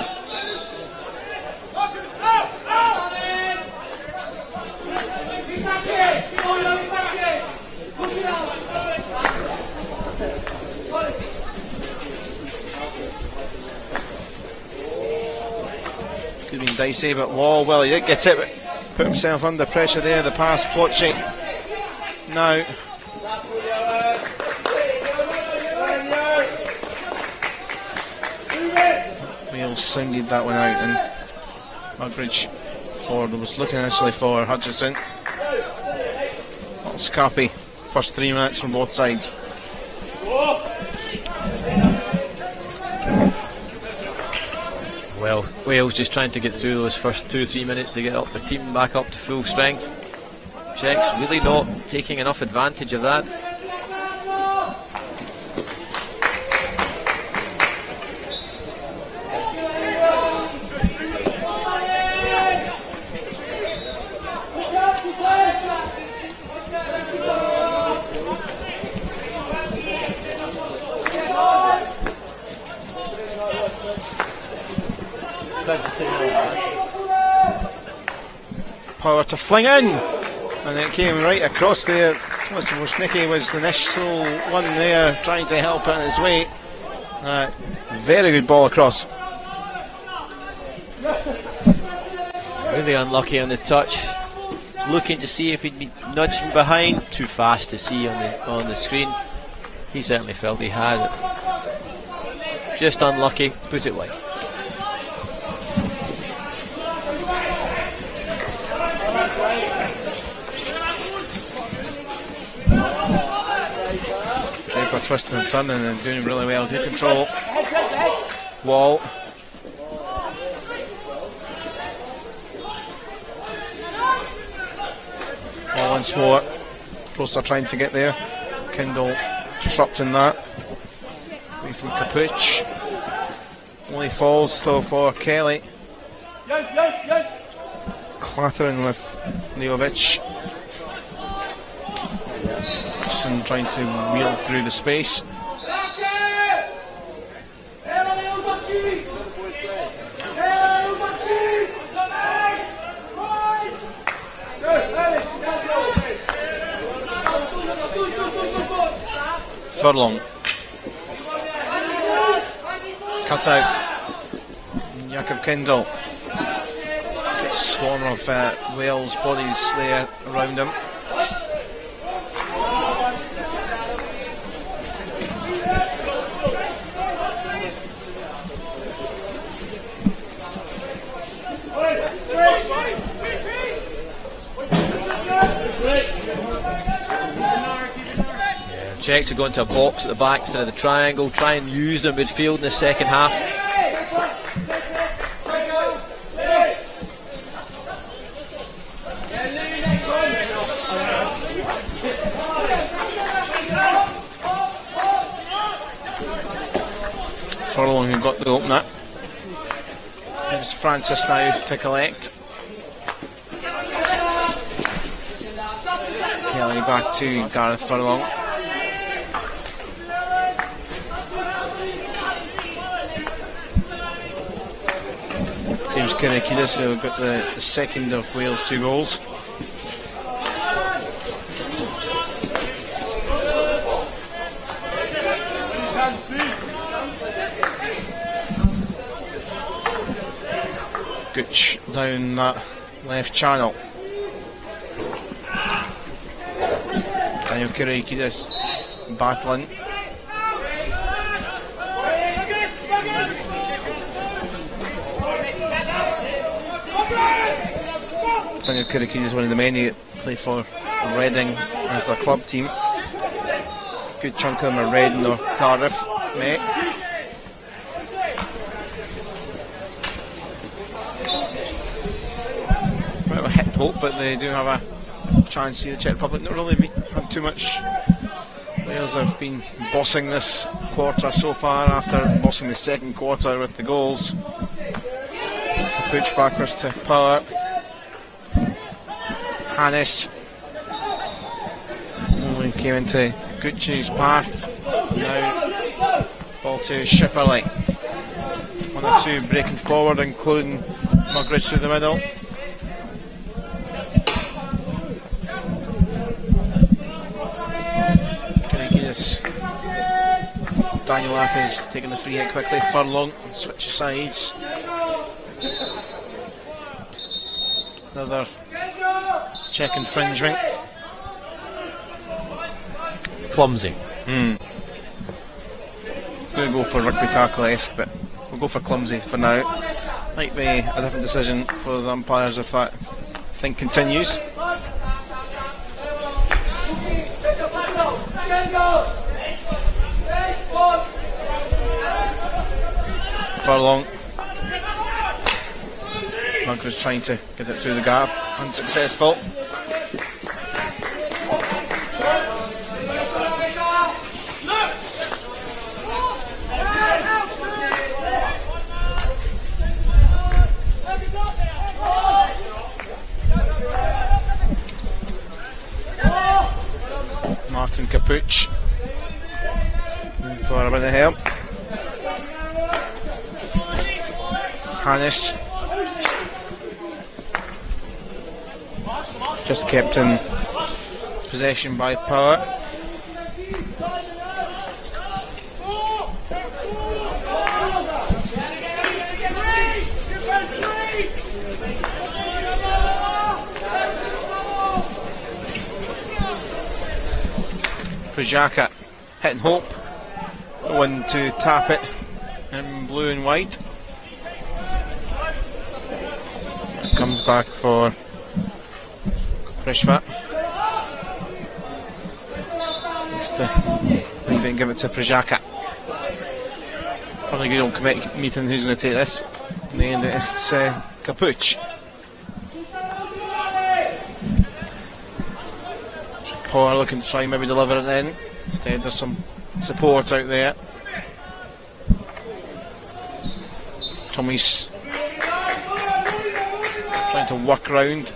Speaker 1: Could have been dicey, but Wall, well, he did get it, but put himself under pressure there. The pass, Plotching. Now. Wales sounded that one out, and Mugridge forward was looking actually for Hutchison. Little scrappy first 3 minutes from both sides.
Speaker 2: Well, Wales just trying to get through those first 2-3 minutes to get up the team back up to full strength. Czechs really not taking enough advantage of that.
Speaker 1: Power to fling in, and it came right across there. Wozniacki was the initial one there, trying to help it on his way. Very good ball across.
Speaker 2: Really unlucky on the touch. Looking to see if he'd be nudged from behind. Too fast to see on the screen. He certainly felt he had it. Just unlucky. Put it wide.
Speaker 1: Draper twisting and turning and doing really well. Good control. Wall. Once more, Proster trying to get there. Kindle disrupting that. Away from Capuch. Only falls though for Kelly. Clattering with Leovic. Hutchison trying to wheel through the space. Furlong. Cut out. Jakob Kindle. Swarm of Wales bodies there around him.
Speaker 2: Czechs are going to a box at the back instead of the triangle, try and use their midfield in the second half.
Speaker 1: Furlong who got the opener. Here's Francis now to collect. Kelly back to Gareth Furlong. James Kyriakides who got the second of Wales' 2 goals. Gooch down that left channel. Daniel Kyriakides battling. Daniel Kyriakides is one of the many that play for Reading as their club team. Good chunk of them are Reading or Cardiff, mate. Bit of a hip hope, but they do have a chance here. The Czech Republic not really had too much. Wales have been bossing this quarter so far after bossing the second quarter with the goals. Push backwards to Power. Hannes only came into Gucci's path. Now ball to Shipperley. 1 or 2 breaking forward, including Mugridge through the middle. Kyriakides. Daniel Lathis taking the free hit quickly. Furlong switches sides. Another Czech infringement.
Speaker 2: Clumsy.
Speaker 1: Going to go for rugby tackle-esque, but we'll go for clumsy for now. Might be a different decision for the umpires if that thing continues. Furlong. Mugridge trying to get it through the gap, unsuccessful. Martin Capuch for a bit of help. Hannes just kept in possession by Power. Prajaka hitting Hope, no one to tap it in blue and white. It comes back for Prishva. Needs to leave it and give it to Prajaka. Probably good old committee meeting who's going to take this. In the end it's Capuch. Power looking to try maybe deliver it then. Instead there's some support out there. Tommy's trying to work round.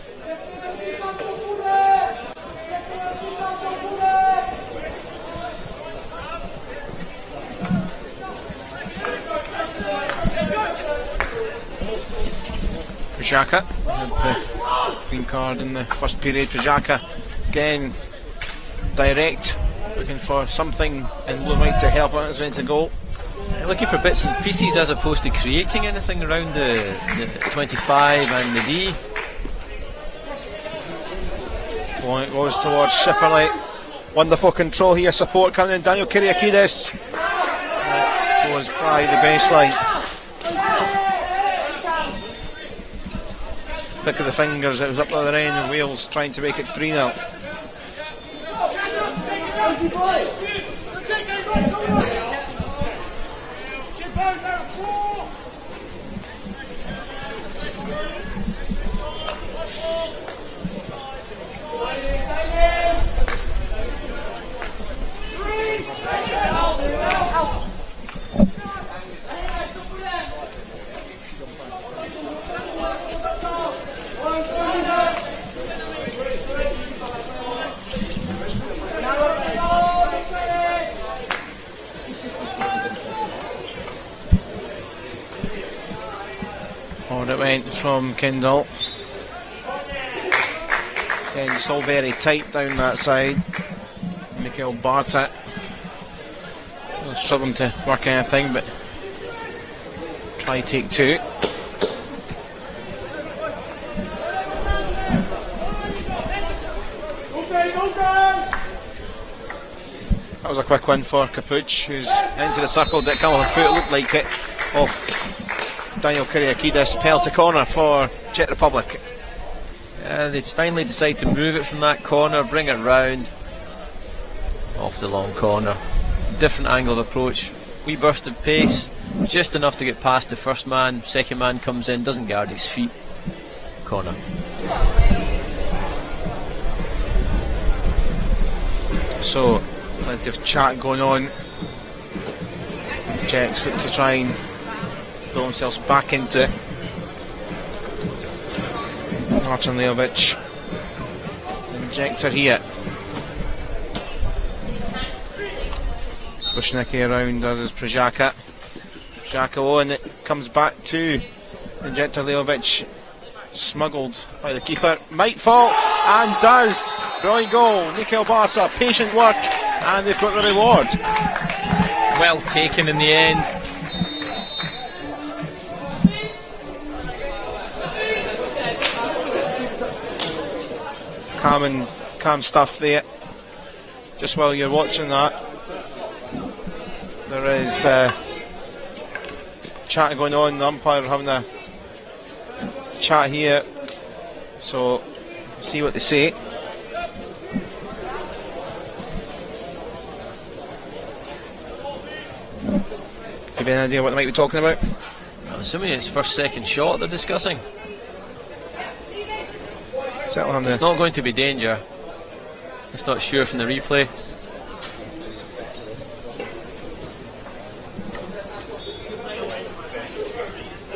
Speaker 1: Prajaka had the green card in the first period. Prajaka again direct, looking for something in blue and white to help out as into goal.
Speaker 2: Looking for bits and pieces as opposed to creating anything around the 25 and the D.
Speaker 1: Point goes towards Shipperley. Wonderful control here, support coming in. Daniel Kyriakides goes by the baseline. Flick of the fingers, it was up the other end, and Wales trying to make it 3-0. Forward it went from Kendall. Again, it's all very tight down that side. Mikhail Barta struggling to work anything, but try take two. That was a quick one for Capuch, who's into the circle. Did come off a foot, it looked like it, off Daniel Kyriakides. Penalty corner for Czech Republic.
Speaker 2: They finally decide to move it from that corner, bring it round off the long corner. Different angle of approach, wee burst of pace, just enough to get past the first man. Second man comes in, doesn't guard his feet. Corner.
Speaker 1: So plenty of chat going on. The Czechs look to try and pull themselves back into it. Martin Leovic, injector here. Bushnicki around, as is Prajaka. Prajaka on, it comes back to injector Leovic. Smuggled by the keeper, might fall, and does. Brilliant goal, Mikhail Barta, patient work, and they've got the reward.
Speaker 2: Well taken in the end. Calm stuff there. Just while you're watching that, there is chat going on. The umpire having a chat here, so see what they say. Have you any idea what they might be talking about? I'm assuming it's first, second shot they're discussing. It's not going to be danger. It's not sure from the replay.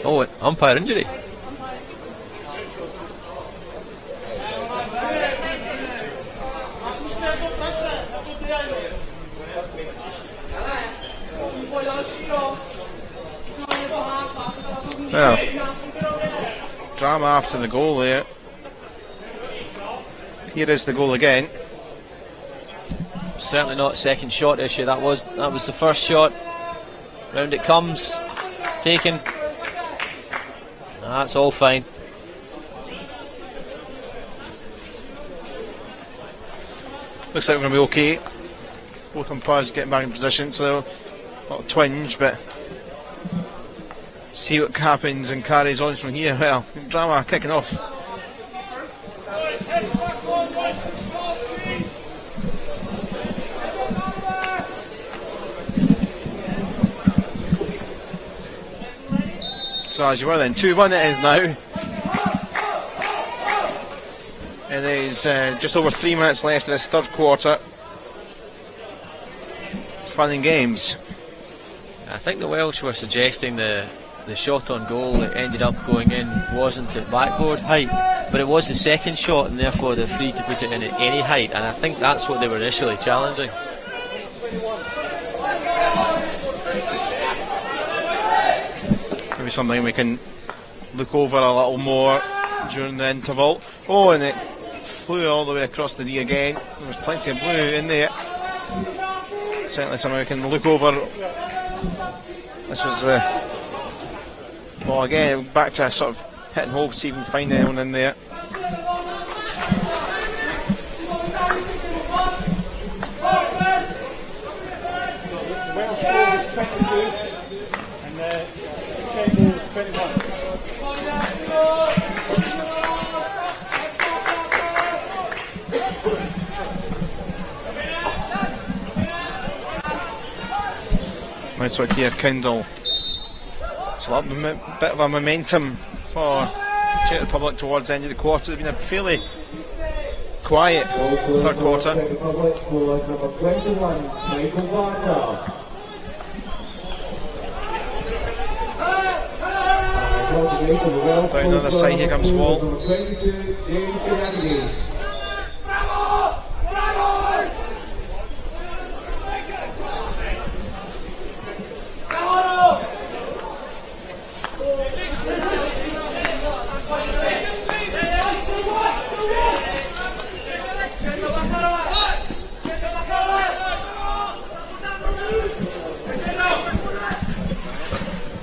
Speaker 2: Oh, umpire injury.
Speaker 1: Well, drama after the goal there. Here is the goal again.
Speaker 2: Certainly not a second shot issue. That was the first shot. Round it comes, taken. That's all fine.
Speaker 1: Looks like we're going to be okay. Both umpires getting back in position, so not a twinge, but see what happens and carries on from here. Well, drama kicking off. So as you were then, 2-1 it is now. It is just over 3 minutes left of this third quarter. Fun and games.
Speaker 2: I think the Welsh were suggesting the shot on goal that ended up going in wasn't at backboard height, but it was the second shot, and therefore they're free to put it in at any height, and I think that's what they were initially challenging.
Speaker 1: Maybe something we can look over a little more during the interval. Oh, and it flew all the way across the D again. There was plenty of blue in there. Certainly something we can look over. This was well, again, back to a sort of hit and hope, see if we can find anyone in there. Nice one here, Kindle. It's a little bit of a momentum for Czech Republic towards the end of the quarter. It's been a fairly quiet third quarter. Down the other side, here comes Wall.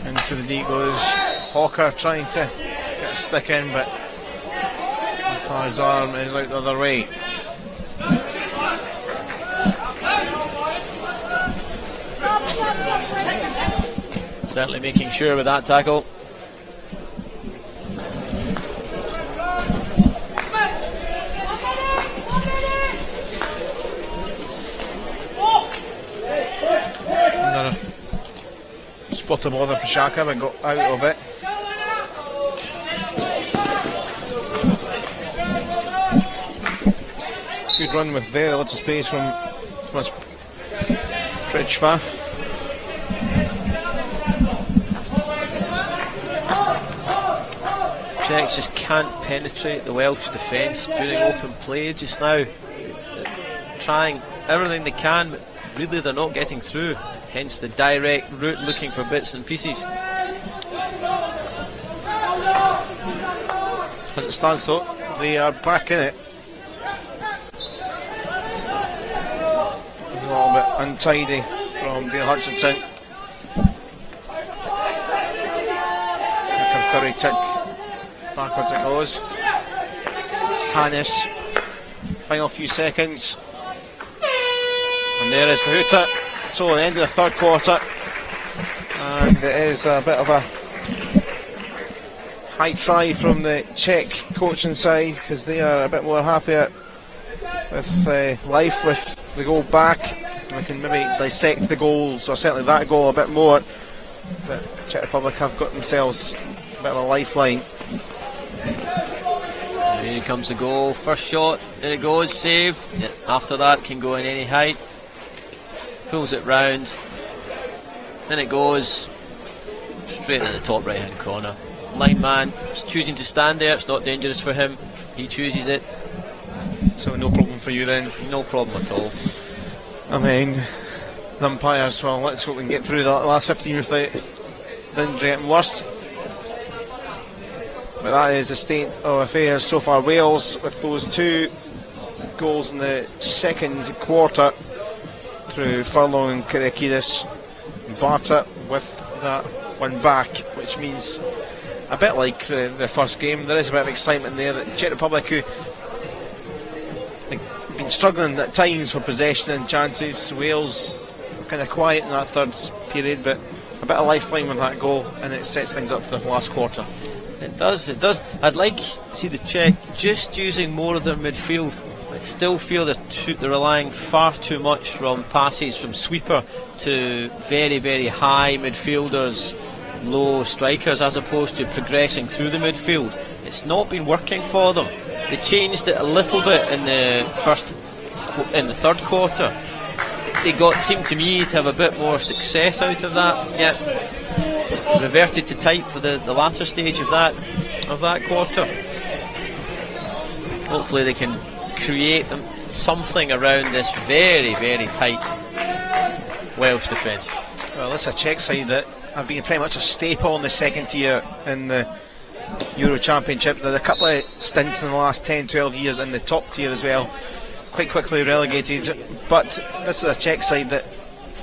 Speaker 1: Into the D goes Hawker, trying to get a stick in, but umpire's arm is out the other way.
Speaker 2: Certainly making sure with that tackle. Spot a bother for Shaka, but got out of it. Good run with very little space from Bridgeva. Czechs just can't penetrate the Welsh defence during open play just now. Trying everything they can, but really they're not getting through. Hence the direct route, looking for bits and pieces.
Speaker 1: As it stands though, they are back in it. It's a little bit untidy from Dale Hutchinson. Curry tick, backwards it goes. Hannes, final few seconds. And there is the hooter. So the end of the third quarter, and it is a bit of a high try from the Czech coaching side, because they are a bit more happier with life with the goal back. We can maybe dissect the goals, or certainly that goal, a bit more, but Czech Republic have got themselves a bit of a lifeline.
Speaker 2: Here comes the goal, first shot, there it goes, saved. After that can go in any height. Pulls it round, then it goes straight in the top right hand corner. Lineman is choosing to stand there, it's not dangerous for him, he chooses it.
Speaker 1: So no problem for you then?
Speaker 2: No problem at all.
Speaker 1: I mean, the umpires, well, let's hope we can get through the last 15 without the injury getting worse. But that is the state of affairs so far. Wales with those 2 goals in the second quarter through Furlong and Kyriakidis. Barta with that one back, which means a bit like the first game, there is a bit of excitement there. The Czech Republic, who have been struggling at times for possession and chances. Wales kind of quiet in that third period, but a bit of lifeline with that goal, and it sets things up for the last quarter.
Speaker 2: It does. I'd like to see the Czech just using more of their midfield. I still feel they're relying far too much from passes from sweeper to very, very high midfielders, low strikers, as opposed to progressing through the midfield. It's not been working for them. They changed it a little bit in the third quarter. They seemed to me to have a bit more success out of that. Yet reverted to type for the latter stage of that quarter. Hopefully they can create something around this very, very tight Welsh defence.
Speaker 1: Well, it's a Czech side that have been pretty much a staple in the second tier in the Euro Championship. There are a couple of stints in the last 10-12 years in the top tier as well, quite quickly relegated. But this is a Czech side that,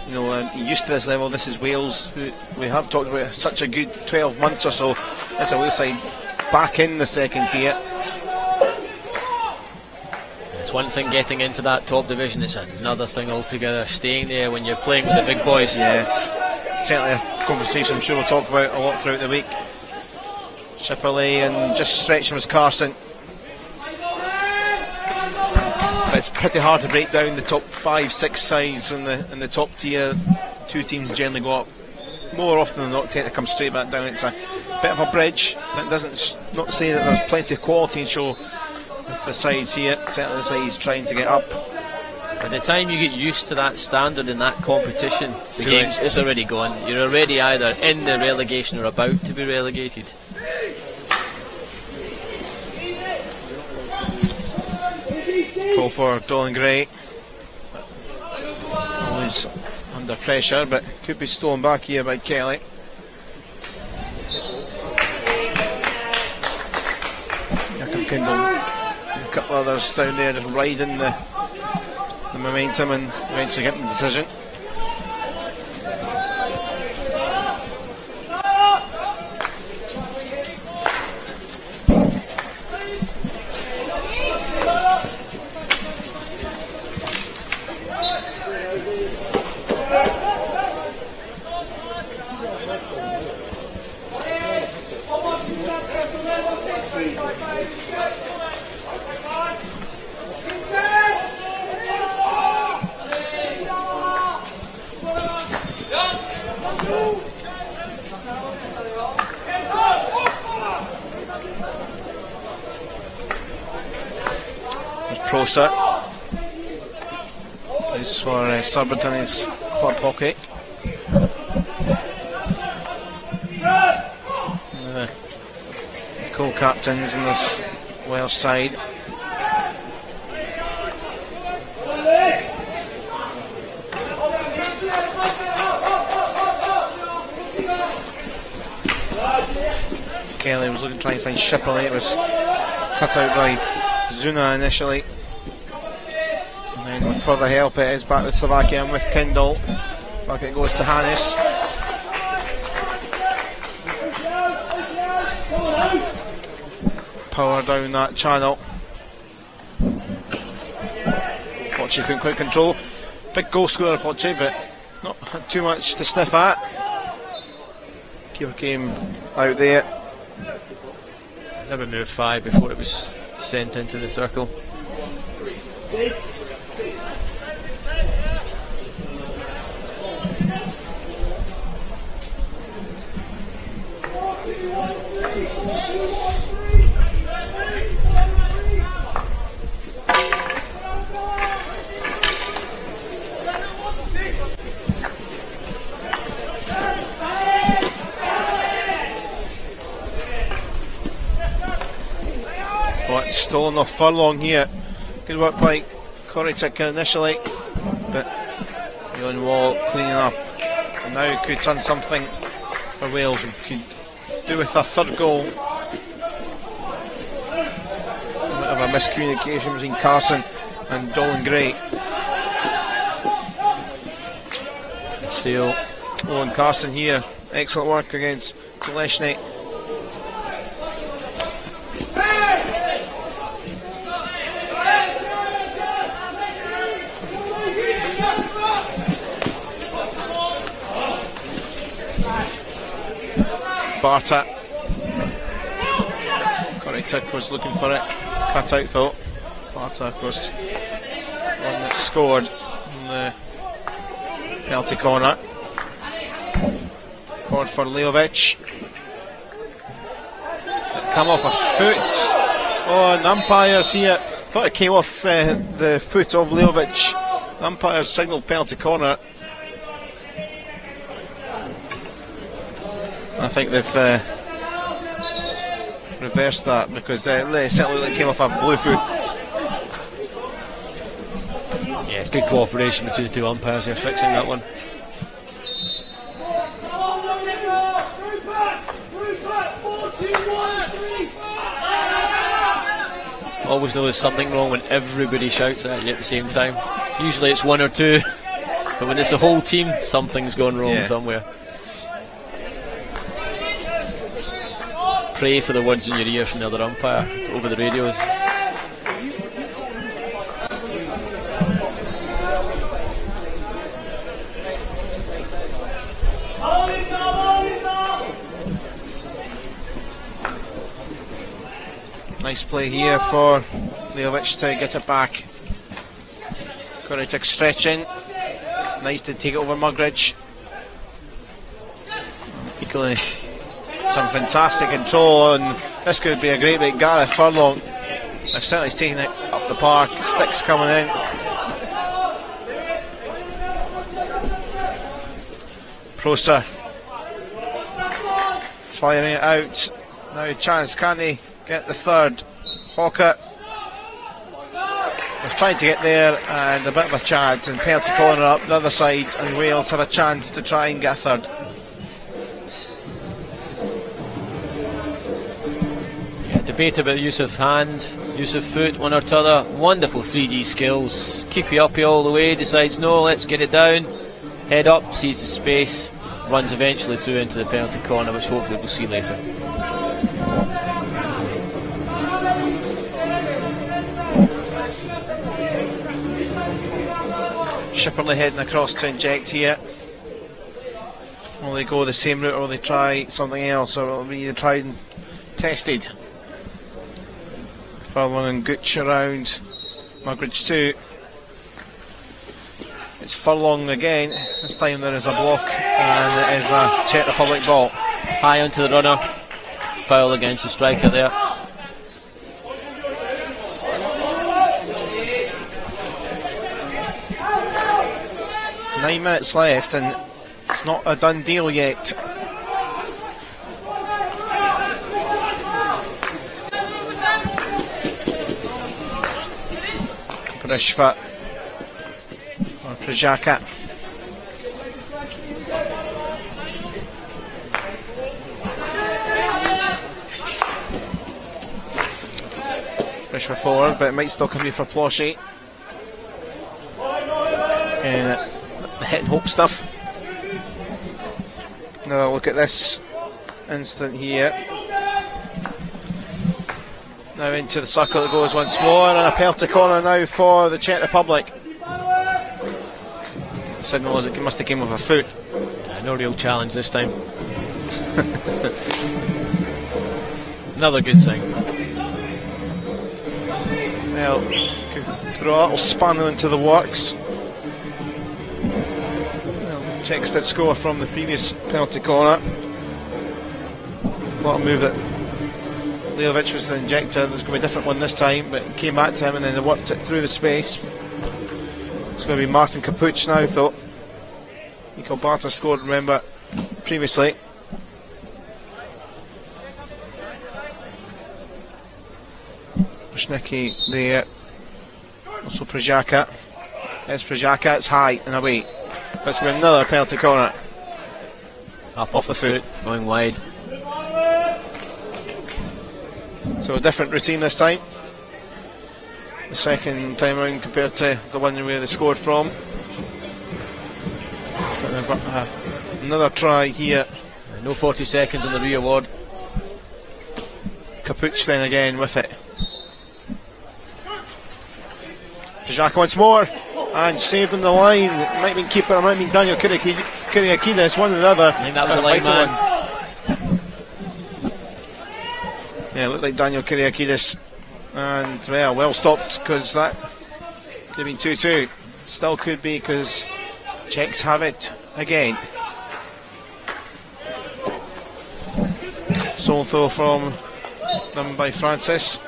Speaker 1: you know, used to this level. This is Wales, who we have talked about such a good 12 months or so. It's a Wales side back in the second tier.
Speaker 2: It's one thing getting into that top division, it's another thing altogether staying there when you're playing with the big boys.
Speaker 1: Yes, certainly a conversation I'm sure we'll talk about a lot throughout the week. Shipperley and just stretching was Carson. But it's pretty hard to break down the top 5-6 sides in the top tier. 2 teams generally go up. More often than not tend to come straight back down. It's a bit of a bridge. That doesn't not say that there's plenty of quality to show with the sides here. Certainly the sides trying to get up.
Speaker 2: By the time you get used to that standard in that competition, the game's it's already gone. You're already either in the relegation or about to be relegated.
Speaker 1: Call for Dolan Gray. Always under pressure, but could be stolen back here by Kelly. Here come Kindle. And a couple others down there just riding the momentum and eventually getting the decision. Prosa. Plays for Surbiton in his club hockey. The co-captains in this Welsh side. Kelly was looking to try and find Shipperley. It was cut out by Zuna initially. And then with further help it is back with Slovakia and with Kindle. Back it goes to Hannes. Power down that channel. Poche couldn't quite control. Big goal scorer Poche, but not too much to sniff at. Keeper came out there.
Speaker 2: Never moved 5 before it was sent into the circle.
Speaker 1: Stolen off Furlong here. Good work by Koretic initially, but the on wall cleaning up. And now could turn something for Wales and could do with a third goal bit of a miscommunication between Carson and Dolan Gray.
Speaker 2: Steal.
Speaker 1: Owen Carson here, excellent work against Zaleshny. Barta. Koretic was looking for it, cut out though. Barta, of course, one that scored in the penalty corner. Forward for Leovic. It come off a foot. Oh, and the umpires here thought it came off the foot of Leovic. The umpires signalled penalty corner. I think they've reversed that because it certainly looked like it came off a blue foot.
Speaker 2: Yeah, it's good cooperation between the two umpires here fixing that one. Always know there's something wrong when everybody shouts at you at the same time. Usually it's one or two, but when it's the whole team, something's gone wrong somewhere. Pray for the words in your ear from the other umpire over the radios.
Speaker 1: Nice play here for Leovic to get it back. Koretic stretching. Nice to take it over Mugridge. Equally some fantastic control, and this could be a great bit. Gareth Furlong, they're certainly taking it up the park. Sticks coming in. Proser firing it out. Now a chance, can he get the third? Hawker was trying to get there, and a bit of a chance, and penalty corner up the other side, and Wales have a chance to try and get a third.
Speaker 2: Debate about use of hand, use of foot, one or t'other. Wonderful 3D skills. Keepy uppy all the way, decides no, let's get it down. Head up, sees the space, runs eventually through into the penalty corner, which hopefully we'll see later.
Speaker 1: Shipperley heading across to inject here. Will they go the same route, or will they try something else, or will it be tried and tested? Furlong and Gooch around Mugridge 2. It's Furlong again. This time there is a block, and it is a Czech Republic ball.
Speaker 2: High onto the runner. Foul against the striker there.
Speaker 1: Nine minutes left, and it's not a done deal yet. Prishva or Prajaka. Prishva forward, but it might still come here for Ploshy. And the hit and hope stuff. Another look at this instant here. Now into the circle it goes once more, and a penalty corner now for the Czech Republic. The signal is it must have came with a foot.
Speaker 2: No real challenge this time. Another good sign.
Speaker 1: Well, could throw a little spanner into the works. Well, Czechs did score from the previous penalty corner. What a move that Leovic was the injector. There's going to be a different one this time, but it came back to him and then they worked it through the space. It's going to be Martin Capuch now, though. Mikkel Barter scored, remember, previously. Schnicki there. Also Prajaka. There's Prajaka, it's high and away. That's going to be another penalty corner.
Speaker 2: Up off the foot, going wide.
Speaker 1: So a different routine this time. the second time round compared to the one where they scored from. But they've got another try here.
Speaker 2: No 40 seconds on the re-award.
Speaker 1: Capuch then again with it. Jaka once more, and saved on the line. It might have been keeper, it might have been Daniel Kyriakidis, one or the other.
Speaker 2: I think that was a line man.
Speaker 1: Yeah, it looked like Daniel Kyriakidis, and well stopped, because that could have been 2-2. Still could be, because Czechs have it again. Sole throw from them by Francis.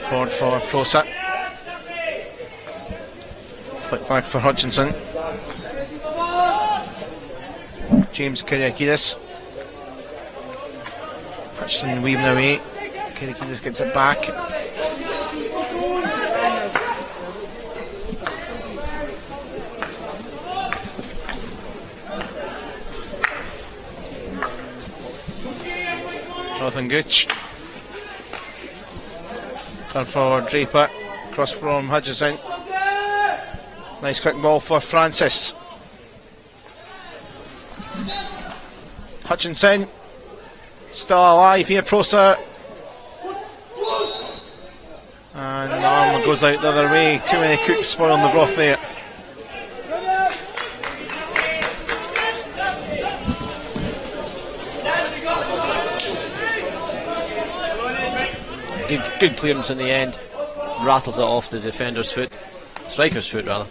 Speaker 1: Forward for Prosa. Flick back for Hutchinson. James Kyriakidis. Hutchinson weaving away. Kyriakidis gets it back. Jonathan Gooch. Turn for Draper, cross from Hutchinson. Nice quick ball for Francis. Hutchinson, still alive here, Proser. And the arm goes out the other way. Too many cooks spoiling the broth there.
Speaker 2: Good clearance in the end. Rattles it off the defender's foot. Striker's foot, rather.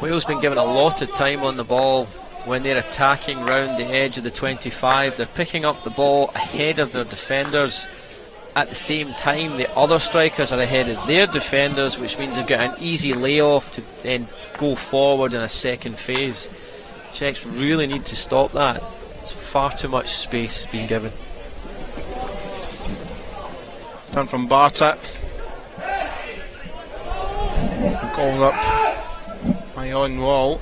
Speaker 2: Wales been given a lot of time on the ball when they're attacking round the edge of the 25. They're picking up the ball ahead of their defenders. At the same time, the other strikers are ahead of their defenders, which means they've got an easy layoff to then go forward in a second phase. Czechs really need to stop that. It's far too much space being given.
Speaker 1: Turn from Barta. Going up my own wall.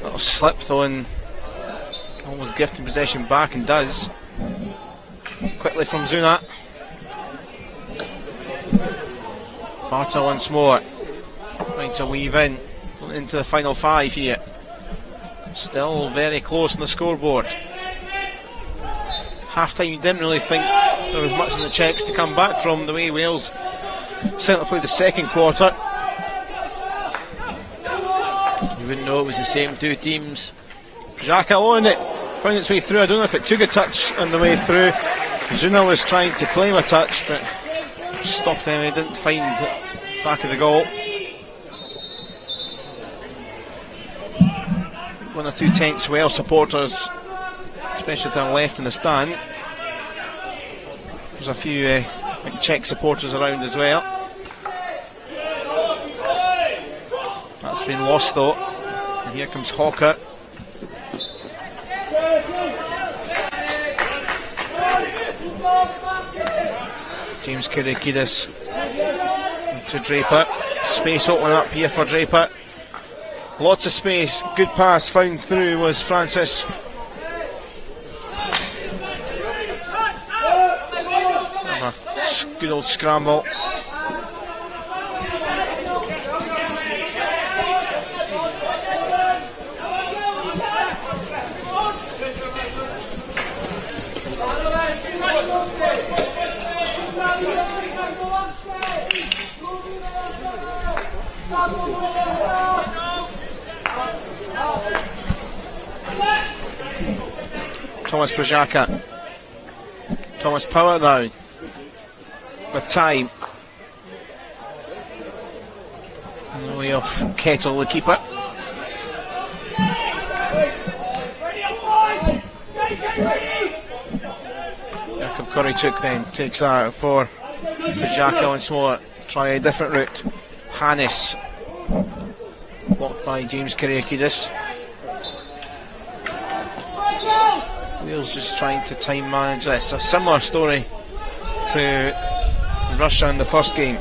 Speaker 1: Little slip though, and almost gifting possession back, and does. Quickly from Zuna. Barta once more. Trying to weave in into the final five here. Still very close on the scoreboard. Half time, you didn't really think there was much in the Czechs to come back from, the way Wales certainly played the second quarter.
Speaker 2: You wouldn't know it was the same two teams.
Speaker 1: Xhaka on it, found its way through. I don't know if it took a touch on the way through. Zuna was trying to claim a touch, but stopped him. He didn't find the back of the goal. One or two tense Wales supporters, especially to the left in the stand. There's a few Czech supporters around as well. That's been lost though. And here comes Hawker. James Kyriakidis to Draper. Space opening up here for Draper. Lots of space. Good pass found through was Francis. Good old scramble. Thomas Prajaka. Thomas Power now with time. On the way off Kettle, the keeper. Jacob Korychuk then takes that for Prajaka once more. Try a different route. Hannes blocked by James Kyriakidis. Wales just trying to time manage this. A similar story to Russia in the first game.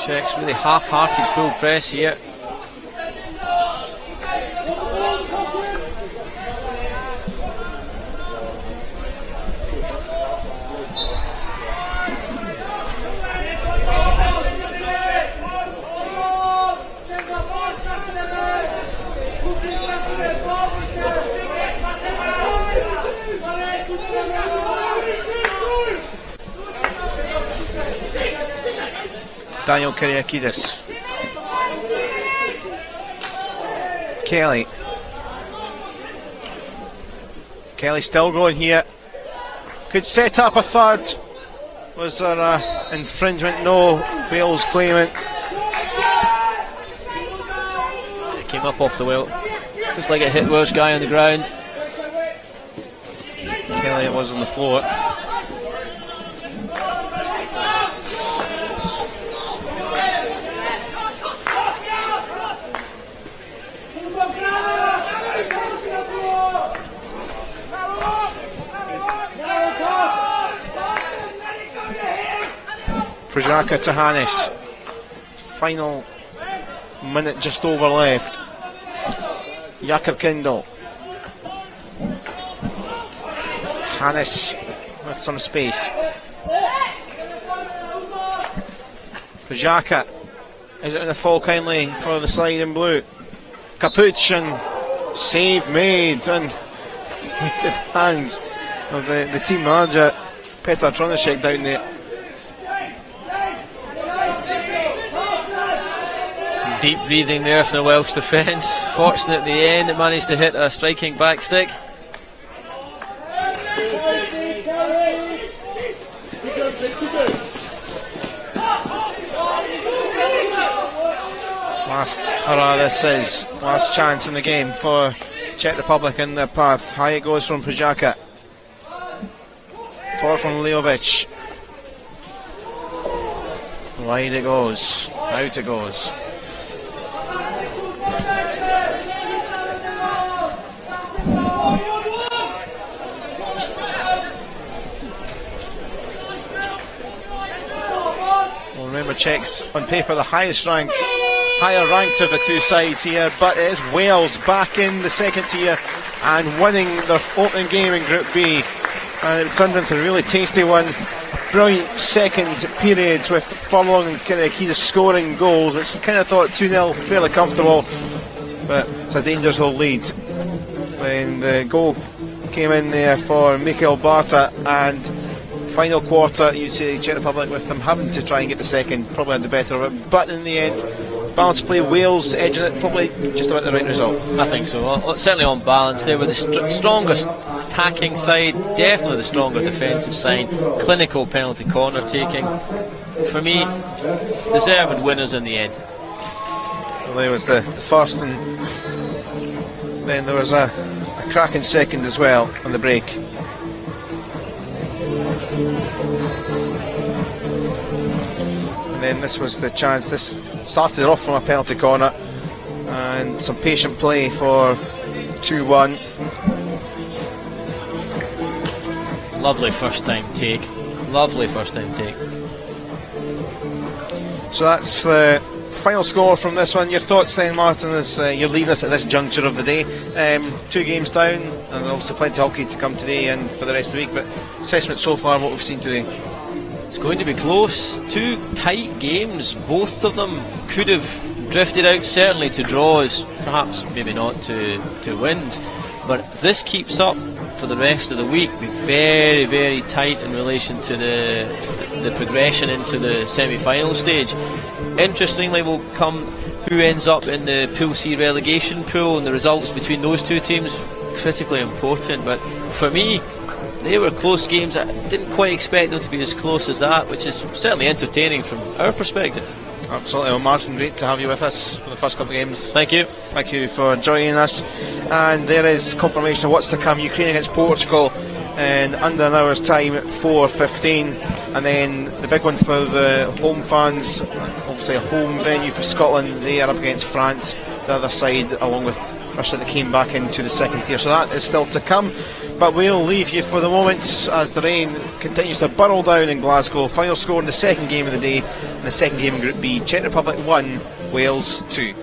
Speaker 2: Czechs really half-hearted full press here.
Speaker 1: Daniel Kyriakidis. Kelly. Kelly still going here. Could set up a third. Was there a infringement? No. Wales claimant.
Speaker 2: It came up off the wheel. Looks like it hit Welsh guy on the ground.
Speaker 1: Kelly it was on the floor. Prajaka to Hannes. Final minute just over left. Jakob Kindle. Hannes with some space. Prajaka. Is it in the fall kindly for the slide in blue? Capuch and save made and with the hands of the team manager Petr Tronishek down there.
Speaker 2: Deep breathing there for the Welsh defence. Fortunate at the end, it managed to hit a striking back stick.
Speaker 1: Last hurrah this is. Last chance in the game for Czech Republic in their path. High it goes from Prajaka. Forward from Leovic. Wide it goes. Out it goes. Remember, Czechs on paper the higher ranked of the two sides here, but it is Wales back in the second tier and winning their opening game in Group B, and it turned into a really tasty one. Brilliant second period with Furlong and Kyriakidis scoring goals, which you kind of thought 2-0 fairly comfortable, but it's a dangerous old lead when the goal came in there for Mikael Barta, and final quarter, you see the Czech Republic with them having to try and get the second, probably had the better of it, but in the end, balanced play, Wales edging it, probably just about the right result.
Speaker 2: I think so. Well, certainly on balance, they were the strongest attacking side, definitely the stronger defensive side, clinical penalty corner taking. For me, deserved winners in the end.
Speaker 1: Well, there was the first, and then there was a cracking second as well on the break. And then this was the chance. This started off from a penalty corner and some patient play for 2-1.
Speaker 2: Lovely first time take. Lovely first time take.
Speaker 1: So that's the final score from this one. Your thoughts then, Martin, as you're leaving us at this juncture of the day. 2 games down, and obviously plenty of hockey to come today and for the rest of the week, but assessment so far, what we've seen today?
Speaker 2: It's going to be close. 2 tight games. Both of them could have drifted out, certainly to draws, perhaps maybe not to wins, but this keeps up for the rest of the week. Be very, very tight in relation to the progression into the semi-final stage. interestingly will come who ends up in the Pool C relegation pool, and the results between those two teams critically important. But for me, they were close games. I didn't quite expect them to be as close as that, which is certainly entertaining from our perspective.
Speaker 1: Absolutely. Well, Martin, great to have you with us for the first couple of games.
Speaker 2: Thank you.
Speaker 1: Thank you for joining us. And there is confirmation of what's to come. Ukraine against Portugal in under an hour's time, 4:15. And then the big one for the home fans, obviously a home venue for Scotland. They are up against France, the other side, along with Russia that came back into the second tier. So that is still to come. But we'll leave you for the moment as the rain continues to burrow down in Glasgow. Final score in the second game of the day, in the second game in Group B, Czech Republic 1, Wales 2.